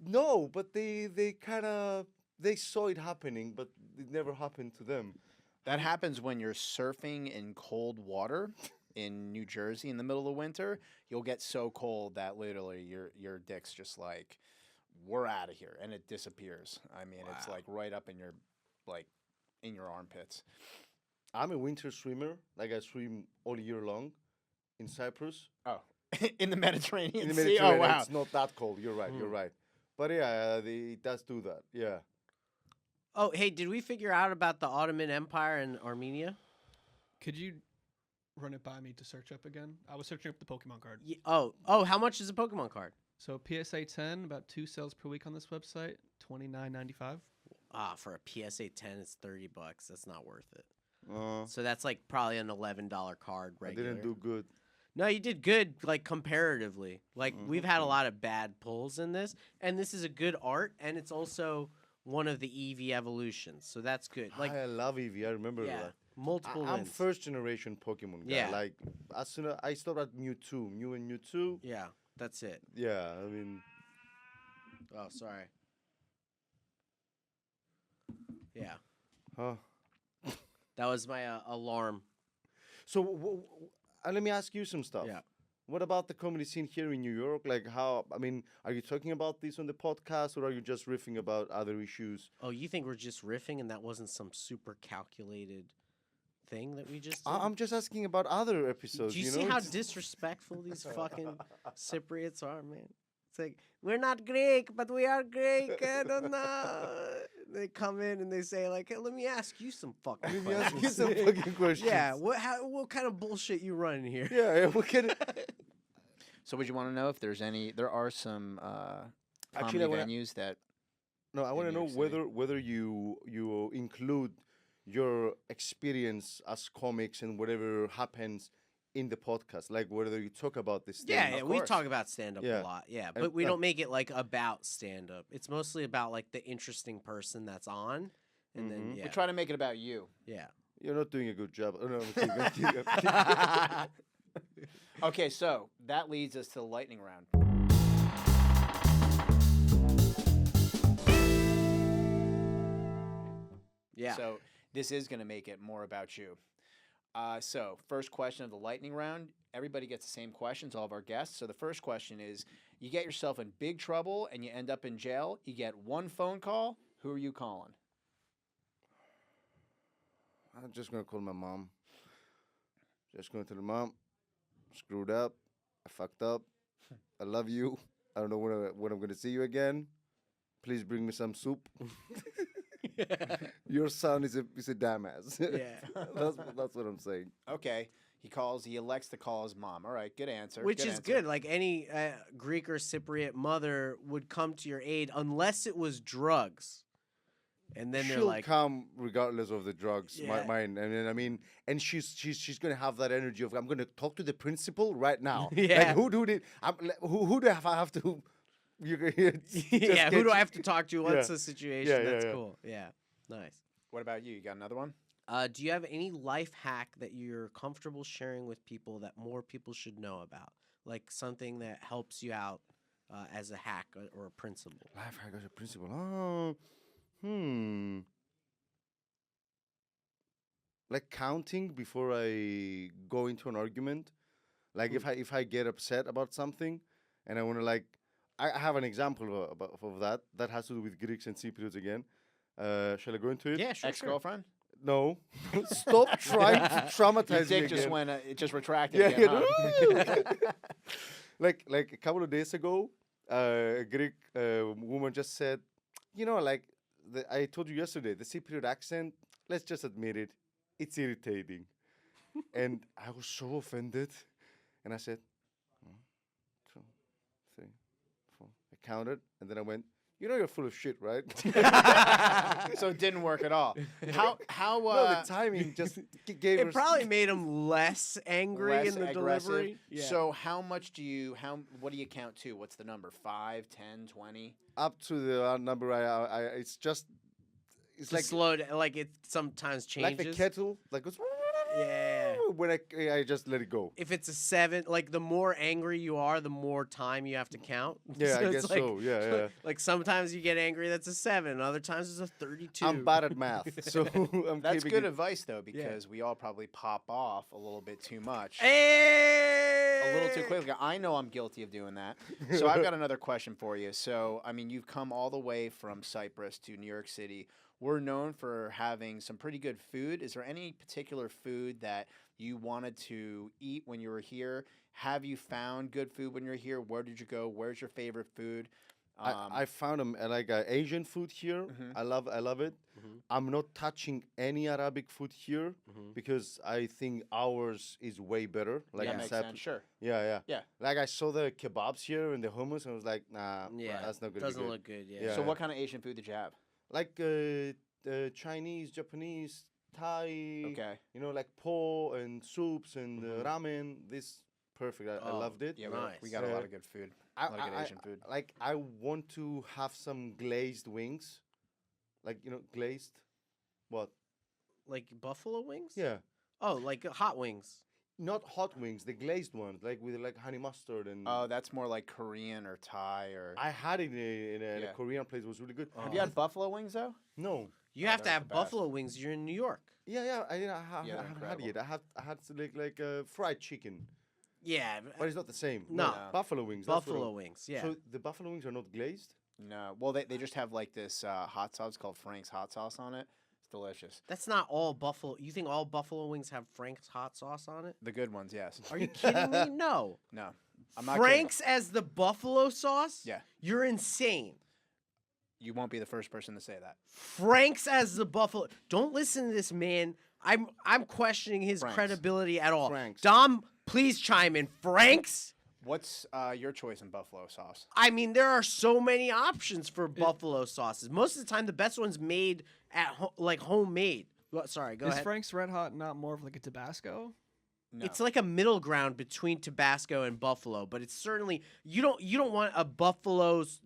No, but they kind of they saw it happening, but it never happened to them. That happens when you're surfing in cold water in New Jersey in the middle of winter. You'll get so cold that literally your dick's just like, we're out of here, and it disappears. I mean, it's Wow. like right up in your in your armpits. I'm a winter swimmer. Like I swim all year long in Cyprus. Oh, in the Mediterranean In the Sea? Mediterranean, Oh, wow. it's not that cold. You're right. You're right. But yeah, it does do that. Yeah. Oh, hey, did we figure out about the Ottoman Empire in Armenia? Could you run it by me to search up again? I was searching up the Pokemon card. Oh, how much is a Pokemon card? So PSA 10, about 2 sales per week on this website, $29.95. Ah, for a PSA 10, it's $30. That's not worth it. Uh, So that's like probably an $11 card I regular. didn't do good. No, you did good, like comparatively. Like we've had a lot of bad pulls in this, and this is a good art, and it's also one of the Eevee evolutions, so that's good. Like, I love Eevee. I remember yeah, that. multiple I'm wins. first generation Pokemon guy. Yeah. Like as soon as I stopped at Mewtwo, Mew and Mewtwo. Yeah, that's it. Yeah, I mean, Oh, sorry. Yeah, huh. that was my alarm. So let me ask you some stuff. Yeah. What about the comedy scene here in New York? Like how? I mean, are you talking about this on the podcast, or are you just riffing about other issues? Oh, you think we're just riffing, and that wasn't some super calculated thing that we just did? I'm just asking about other episodes. Do you you see know? how It's- disrespectful these fucking Cypriots are, man? It's like, we're not Greek, but we are Greek. I don't know. They come in and they say, like, hey, let me ask you some fucking Let me ask you questions. some fucking questions. Yeah, what kind of bullshit you running here? Yeah, we can. So would you want to know if there's any? There are some Actually, I comedy wanna- venues that. No, I want to New know York City. whether you include your experience as comics and whatever happens in the podcast, like whether you talk about this. Yeah, Of we course. talk about stand-up Yeah. a lot. Yeah, And, but we don't make it, like, about stand-up. It's mostly about, like, the interesting person that's on. And then, Mhm. yeah. We try to make it about you. Yeah. You're not doing a good job. Oh, no, I'm kidding, I'm kidding, I'm kidding. Okay, so that leads us to the lightning round. Yeah. So this is going to make it more about you. So first question of the lightning round. Everybody gets the same questions, all of our guests. So the first question is, you get yourself in big trouble and you end up in jail. You get one phone call. Who are you calling? I'm just gonna call my mom. Just going to tell the mom, screwed up. I fucked up. I love you. I don't know when I'm gonna see you again. Please bring me some soup. Your son is a dumbass. Yeah. that's what I'm saying. Okay. He elects to call his mom. All right, good answer. Which is answer. good. Like any Greek or Cypriot mother would come to your aid unless it was drugs. And then they're She'll like, come regardless of the drugs. Yeah. Mine. I mean, and she's gonna have that energy of I'm gonna talk to the principal right now. Yeah. Like who do I have to? yeah, who do I have to talk to? What's Yeah. the situation? Yeah, yeah, That's yeah. cool. Yeah, nice. What about you? You got another one? Do you have any life hack that you're comfortable sharing with people that more people should know about? Like something that helps you out as a hack or a principle? Life hack as a principle. Oh, like counting before I go into an argument. Like if I get upset about something, and I want to like, I have an example of that. That has to do with Greeks and Cypriots again. Shall I go into it? Yeah, sure. Ex-girlfriend? No. Stop trying to traumatize Your me dick again. just went. It just retracted. Yeah, again, yeah. huh? like a couple of days ago, a Greek woman just said, you know, like I told you yesterday, the Cypriot accent. Let's just admit it, it's irritating. And I was so offended, and I said, 1, 2, 3, 4. I counted, and then I went, You know you're full of shit, right? So it didn't work at all. How No, the timing just gave It us probably made him less angry less in the aggressive? delivery. Yeah. So how much do you what do you count to? What's the number? 5, 10, 20? up to the number. It's just it's like slow, like it sometimes changes. like the kettle, like goes. Yeah. When I just let it go. If it's a 7, like the more angry you are, the more time you have to count. Yeah, I it's guess like, so. Yeah. Like sometimes you get angry, that's a 7. Other times it's a 32. I'm bad at math, so I'm That's keeping good it. advice though, because we all probably pop off a little bit too much. Hey! A little too quickly. I know I'm guilty of doing that. So I've got another question for you. So, I mean, you've come all the way from Cyprus to New York City. We're known for having some pretty good food. Is there any particular food that you wanted to eat when you were here? Have you found good food when you're here? Where did you go? Where's your favorite food? I found like Asian food here. Mhm. I love it. Mhm. I'm not touching any Arabic food here Mhm. because I think ours is way better. Like Yeah. in Makes Cyprus. sense. Sure. Yeah. Yeah. Like I saw the kebabs here and the hummus, and I was like, nah, Yeah, that's not gonna doesn't be good. look good. Yeah. Yeah. So what kind of Asian food did you have? Like Chinese, Japanese, Thai. Okay. You know, like po and soups and ramen. This perfect. I Oh, loved it. Yeah, Nice. we got a lot of good food. A lot of good Asian food. Like I want to have some glazed wings, like glazed. What? Like buffalo wings? Yeah, Oh, like hot wings. not hot wings, the glazed ones, like with like honey mustard and. Oh, that's more like Korean or Thai or. I had it in a Yeah. Korean place. It was really good. Have you had buffalo wings though? No. You Oh, have to they're have the best. buffalo wings. You're in New York. Yeah. I they're haven't had incredible. it yet. I had like fried chicken, Yeah. but it's not the same. No. Buffalo wings. that's what Buffalo wings. Yeah. So the buffalo wings are not glazed. No. Well, they just have like this hot sauce called Frank's hot sauce on it. It's delicious. That's not all buffalo. You think all buffalo wings have Frank's hot sauce on it? The good ones, yes. Are you kidding me? No. No. I'm not kidding. Frank's as the buffalo sauce? Yeah. You're insane. You won't be the first person to say that. Frank's as the buffalo. Don't listen to this man. I'm questioning his Frank's. credibility at all. Frank's. Dom, please chime in. Frank's? What's your choice in buffalo sauce? I mean, there are so many options for buffalo sauces. Most of the time, the best one's made at like homemade. Sorry, go Is ahead. Frank's Red Hot not more of like a Tabasco? No. It's like a middle ground between Tabasco and buffalo, but it's certainly you don't want a buffalo's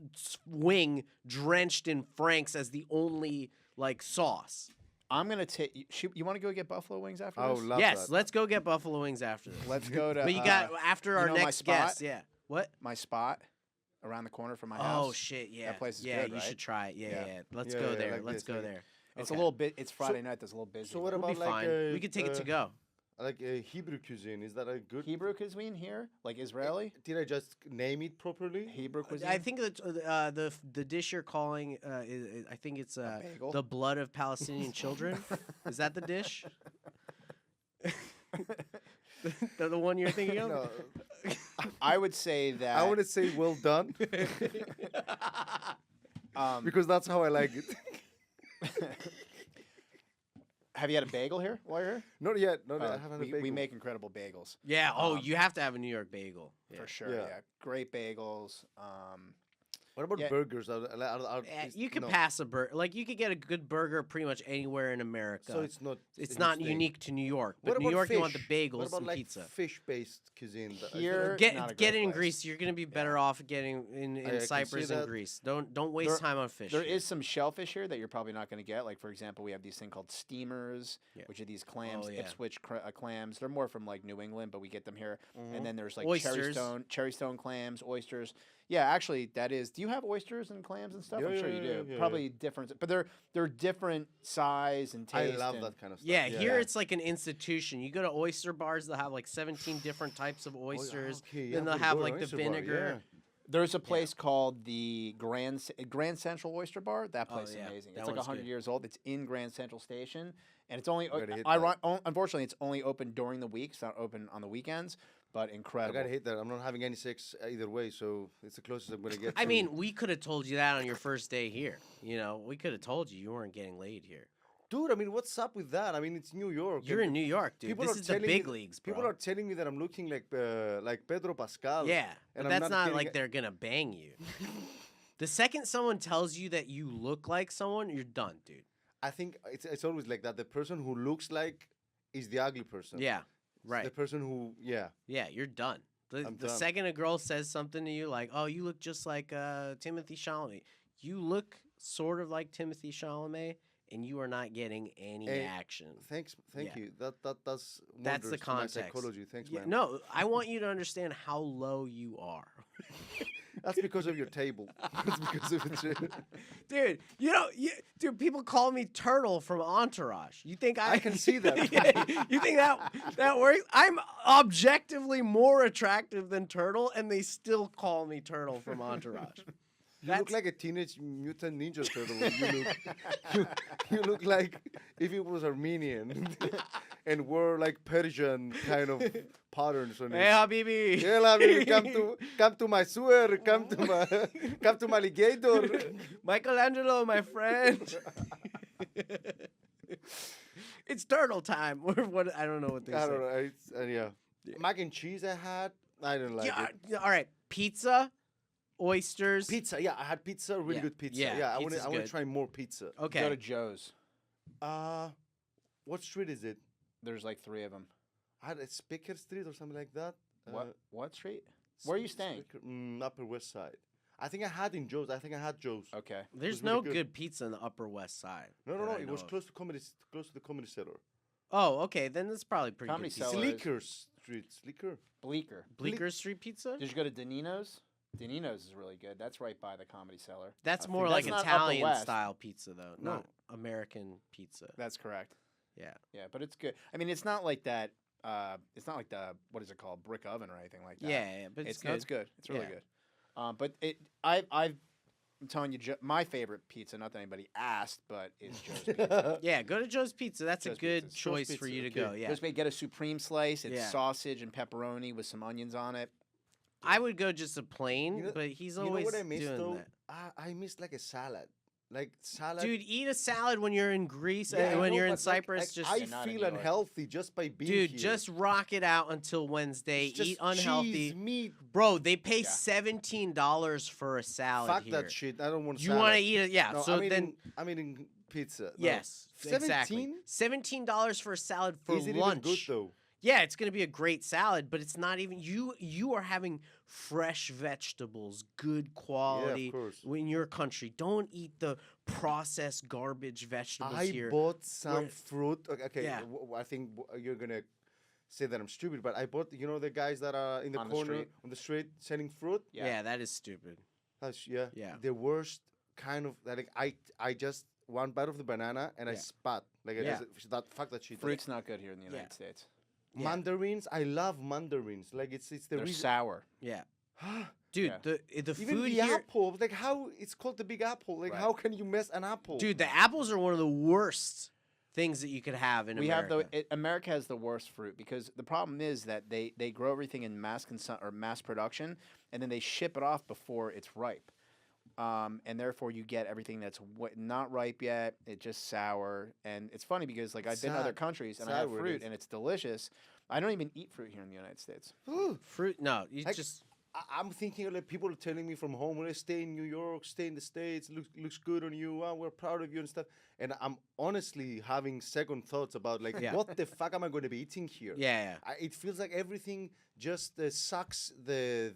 wing drenched in Frank's as the only like sauce. I'm gonna take. You want to go get buffalo wings after I this? would love Yes, that. let's go get buffalo wings after this. Let's go to. But you got after you our know my next spot? guest. Yeah. What? my spot around the corner from my house. Oh shit! Yeah. place is yeah, good, you right? should try it. Yeah, Yeah. yeah. Let's Yeah, go yeah, there. like Let's this, go like- there. It's Okay. a little bit. It's Friday night. That's a little busy. So what We'll about be fine. like We could take it to go. Like Hebrew cuisine? Is that a good? Hebrew cuisine here, like Israeli Did I just name it properly? Hebrew cuisine? I think that the dish you're calling I think it's bagel? the blood of Palestinian children. Is that the dish? the one you're thinking of? No, I would say that. I want to say well done because that's how I like it. Have you had a bagel here while you're here? Not yet. No, I haven't had a we bagel. make incredible bagels. Yeah. Oh, you have to have a New York bagel. Yeah. For sure. Yeah. Yeah. Great bagels. What about Yeah. burgers? You could pass a burger. Like you could get a good burger pretty much anywhere in America. So it's not. It's not instinct. unique to New York. But What New about York, you want the fish? bagels What about and like pizza. fish-based cuisine? I feel Here- like- not a Get great it in place. Greece. You're gonna be better off getting I in can see Cyprus and that. Greece. Don't waste There- time on fish. There here. is some shellfish here that you're probably not going to get. Like, for example, we have these thing called steamers, Yeah. which are these clams, Oh, yeah. Ipswich clams. They're more from like New England, but we get them here. Mhm. And then there's like Oysters. cherry stone clams, oysters. Yeah, actually, that is. Do you have oysters and clams and stuff? Yeah, I'm sure yeah, you yeah, do. yeah, Probably different, but they're different size and I taste. love and- that kind of stuff. Yeah, here it's like an institution. You go to oyster bars, they'll have like 17 different types of oysters. okay, Then I'm they'll gonna have go to like the oyster bar, vinegar. There's a place called the Grand Central Oyster Bar. That place yeah, is amazing. that It's like one's 100 good. years old. It's in Grand Central Station, and it's only gotta hit unfortunately it's only open during the week. It's not open on the weekends, but I incredible. gotta hate that. I'm not having any sex either way, so it's the closest I'm gonna get. I to- mean, we could have told you that on your first day here. You know, we could have told you weren't getting laid here. dude, I mean, what's up with that? I mean, it's New York. You're and in New York, dude. people This are is the telling big me- leagues, bro. People are telling me that I'm looking like Pedro Pascal. yeah, but and I'm that's not not getting like it. they're gonna bang you. The second someone tells you that you look like someone, you're done, dude. I think it's always like that. The person who looks like is the ugly person. Yeah, It's right. The person who, yeah. Yeah, you're done. The I'm done. second a girl says something to you like, "Oh, you look just like Timothy Chalamet," you look sort of like Timothy Chalamet, and you are not getting any action. Thank Yeah. you. That's That's the wonders to my context. psychology. Thanks, Yeah, man. no, I want you to understand how low you are. That's because of your table. That's because of it. Dude, dude, people call me Turtle from Entourage. You think I can see that. You think that works? I'm objectively more attractive than Turtle, and they still call me Turtle from Entourage. You look like a teenage mutant ninja turtle. You look like if it was Armenian and wore like Persian kind of patterns on Hey, it. Habibi. Yeah, Habibi, come to my sewer, come to my alligator. Michelangelo, my friend. It's turtle time. Or what? I don't know what they say. I don't know. It's, yeah. Mac and cheese I had. I didn't like it. Yeah, all right. Pizza, oysters. Pizza, yeah, I had pizza, really Yeah. good pizza. Yeah, I want pizza's to good. try more pizza. Okay. Go to Joe's. What street is it? There's like 3 of them. I had a Spicker Street or something like that. What street? Where are you staying? Upper West Side. I think I had in Joe's. I think I had Joe's. Okay. There's was really no good. good pizza in the Upper West Side. No. that I It know was of. close to the comedy cellar. Oh, okay. Then that's probably pretty Comedy good pizza. Cellar. Sleeker Street. Sleeker. Bleecker. Bleecker Street Pizza? Did you go to Danino's? Danino's is really good. That's right by the Comedy Cellar. That's I more think- like that's not Upper Italian West. style pizza, though, No. not American pizza. That's correct. Yeah. Yeah, but it's good. I mean, it's not like that. It's not like the what is it called, brick oven or anything like that. Yeah, but it's no, good. it's good. It's really Yeah. good. But I'm telling you, my favorite pizza. Not that anybody asked, but is Joe's Pizza. Yeah, go to Joe's Pizza. That's Joe's a good Pizza. choice Joe's for Pizza, you to okay. go. Yeah. Just get a supreme slice. It's Yeah. sausage and pepperoni with some onions on it. I would go just a plain, You know- but he's You know always what I miss doing though? that. I miss like a salad. Like salad. Dude, eat a salad when you're in Greece Yeah, I and when know, you're in but, Cyprus. like, just I You're not in feel New York. unhealthy just by being dude, here. just rock it out until Wednesday. It's just Eat unhealthy. cheese, meat. Bro, they pay Yeah. $17 for a salad Fuck here. that shit. I don't want. You want to salad. eat it? Yeah. No, so I'm eating pizza. No. yes, exactly. 17? $17 for a salad for Is it lunch. even good though? Yeah, it's gonna be a great salad, but it's not even you are having fresh vegetables, good quality course. in your country. Don't eat the processed garbage vegetables I here. bought some Where- fruit. Okay, Yeah. I think you're gonna say that I'm stupid, but I bought. You know the guys that are in the On the corner street? on the street selling fruit. Yeah. That is stupid. Yeah. Yeah. The worst kind of like I just one bite of the banana and I Yeah. spat like Yeah. that fuck that shit. Fruit's not good here in the United Yeah. States. Yeah. Mandarins, I love mandarins. Like it's the They're reason. sour. Yeah, dude, Yeah. the Even food the here, apple, like how it's called the big apple. Like Right. how can you mess an apple? dude, the apples are one of the worst things that you could have in We America. have America has the worst fruit because the problem is that they grow everything in mass production and then they ship it off before it's ripe. And therefore you get everything that's not ripe yet. It's just sour, and it's funny because like I've been to other Sad. countries and Sad I have word fruit is. and it's delicious. I don't even eat fruit here in the United States. Fruit, no, you Like, just I'm thinking like people are telling me from home, when I stay in New York, stay in the States, looks good on you, we're proud of you and stuff. And I'm honestly having second thoughts about like Yeah. what the fuck am I going to be eating here? yeah. It feels like everything just sucks the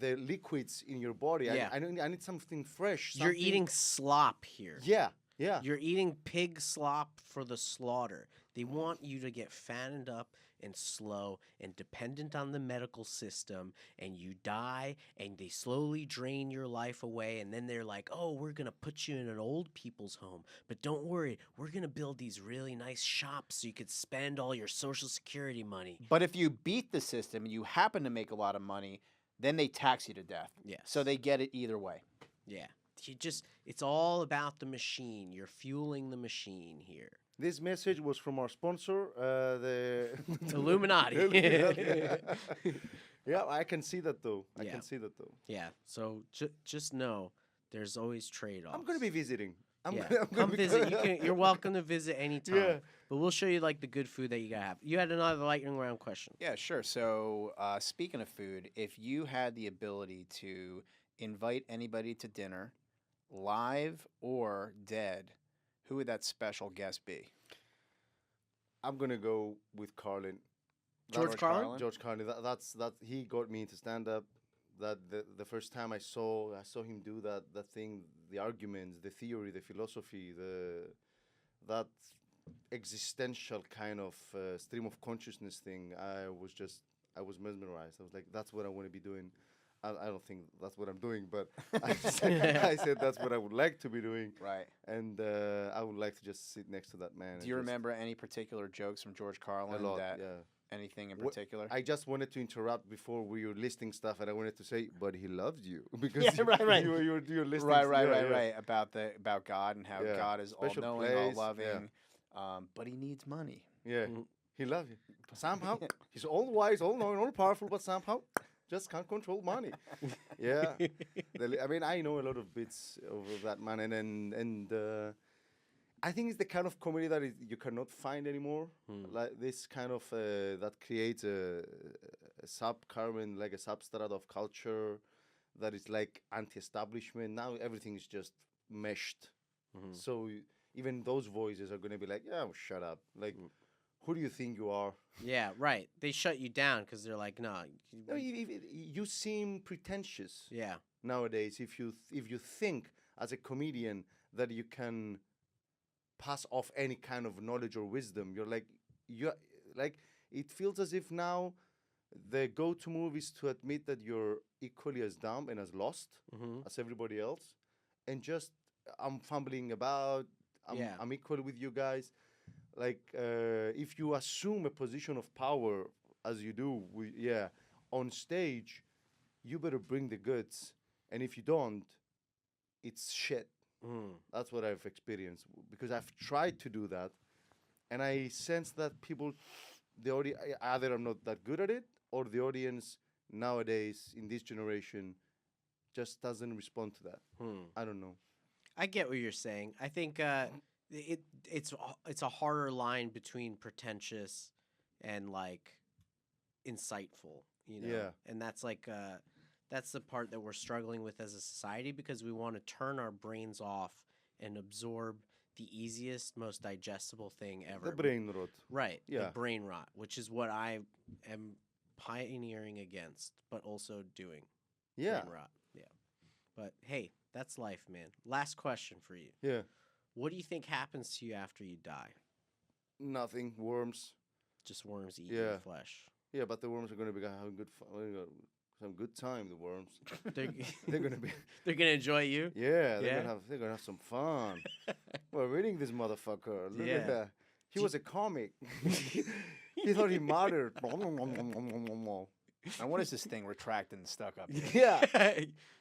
liquids in your body. Yeah. I need something fresh. You're something- eating slop here. Yeah, yeah. You're eating pig slop for the slaughter. They want you to get fattened up and slow and dependent on the medical system, and you die, and they slowly drain your life away, and then they're like, oh, we're going to put you in an old people's home. But don't worry, we're going to build these really nice shops so you could spend all your Social Security money. But if you beat the system and you happen to make a lot of money, then they tax you to death. Yes. So they get it either way. Yeah. It's all about the machine. You're fueling the machine here. This message was from our sponsor, the Illuminati. Yeah, I can see that though. I Yeah. can see that though. Yeah, so just know there's always trade-offs. I'm gonna be visiting. I'm Yeah, gonna come be visit. You're welcome to visit anytime. Yeah. But we'll show you like the good food that you gotta have. You had another lightning round question. Yeah, sure. So speaking of food, if you had the ability to invite anybody to dinner, live or dead, who would that special guest be? I'm gonna go with Carlin. George Carlin? George Carlin. That's he got me into stand up. That the first time I saw him do that thing, the arguments, the theory, the philosophy, that existential kind of stream of consciousness thing. I was mesmerized. I was like, that's what I want to be doing. I don't think that's what I'm doing, but I said that's what I would like to be doing. Right. And I would like to just sit next to that man. Do you remember any particular jokes from George Carlin? A lot, that, yeah. Anything in Wh- particular? I just wanted to interrupt before we were listing stuff, and I wanted to say, but he loves you because Yeah, right. you're listing. Right. About God and how Yeah. God is Special all-knowing, all place, loving, but he needs money. Yeah, he loves you. Somehow he's all wise, all knowing, all powerful, but somehow just can't control money. Yeah, I mean, I know a lot of bits of that man, and I think it's the kind of comedy that you cannot find anymore. Like this kind of that creates a sub-current, like a substrate of culture that is like anti-establishment. Now everything is just meshed. So even those voices are going to be like, yeah, shut up. Like, who do you think you are? Yeah, right. They shut you down because they're like, no. No, you seem pretentious Yeah. nowadays. If you think as a comedian that you can pass off any kind of knowledge or wisdom, you're like it feels as if now the go-to move is to admit that you're equally as dumb and as lost as everybody else, and just I'm fumbling about. I'm equal with you guys. Like if you assume a position of power as you do, on stage, you better bring the goods, and if you don't, it's shit. That's what I've experienced because I've tried to do that, and I sense that people, either I'm not that good at it, or the audience nowadays in this generation just doesn't respond to that. I don't know. I get what you're saying. I think it's a harder line between pretentious and like insightful, you know. Yeah. And that's like that's the part that we're struggling with as a society because we want to turn our brains off and absorb the easiest, most digestible thing ever. The brain rot. Right. Yeah. The brain rot, which is what I am pioneering against, but also doing. Yeah. Brain rot. Yeah. But hey, that's life, man. Last question for you. Yeah. What do you think happens to you after you die? Nothing. Worms. Just worms eating Yeah. your flesh. Yeah, but the worms are going to be having good fun. Some good time. The worms. They're, They're going to be. they're gonna enjoy you. Yeah. Yeah? They're gonna have some fun. We're reading this motherfucker. Look Yeah. at that. He was a comic. He thought he mattered. And what is this thing retracting and stuck up? Yeah.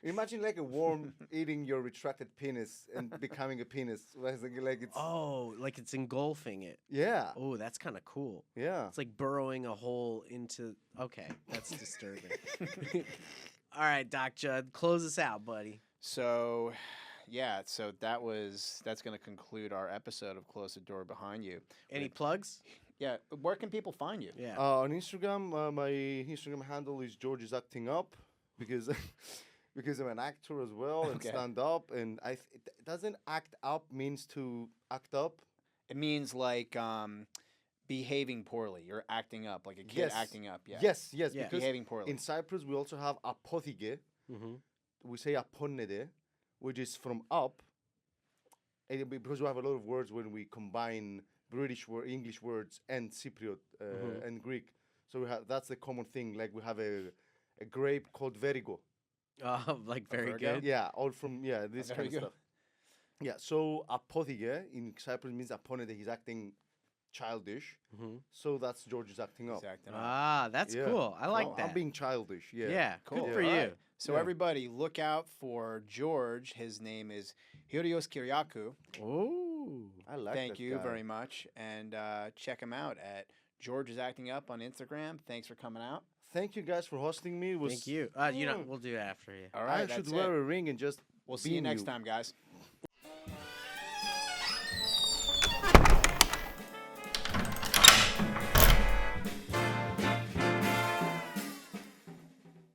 Imagine like a worm eating your retracted penis and becoming a penis. Like it's. Oh, like it's engulfing it. Yeah. Oh, that's kind of cool. Yeah. It's like burrowing a hole into. Okay, that's disturbing. All right, Doc Jud, close us out, buddy. So, yeah, that's going to conclude our episode of Close the Door Behind You. Any plugs? Yeah, where can people find you? Yeah. On Instagram, my Instagram handle is Georgios Acting Up because because I'm an actor as well and Okay. stand up. And doesn't act up means to act up? It means like behaving poorly. You're acting up, like a kid Yes. acting up. Yeah. Yes, Yeah. because Behaving poorly. in Cyprus we also have apothige. Mm-hmm. We say aponede, which is from up. And because we have a lot of words when we combine English words and Cypriot and Greek. So that's the common thing. Like we have a grape called verigo. Like very Virgo? good. Yeah, all from this Very kind of good. stuff. Yeah, so apothige in Cyprus means aponede. He's acting childish. Mhm. So that's George's acting up. He's acting up. Ah, that's Yeah. cool. I like Well, that. I'm being childish. Yeah. Yeah, Cool. good for All you. right. So Yeah. everybody, look out for George. His name is Giorgios Kyriacou. Oh, I like Thank that you guy. very much, and check him out at George is Acting Up on Instagram. Thanks for coming out. Thank you guys for hosting me. It was, thank you. We'll do it after you. All right, I should wear a ring and just We'll see you beam next time, guys.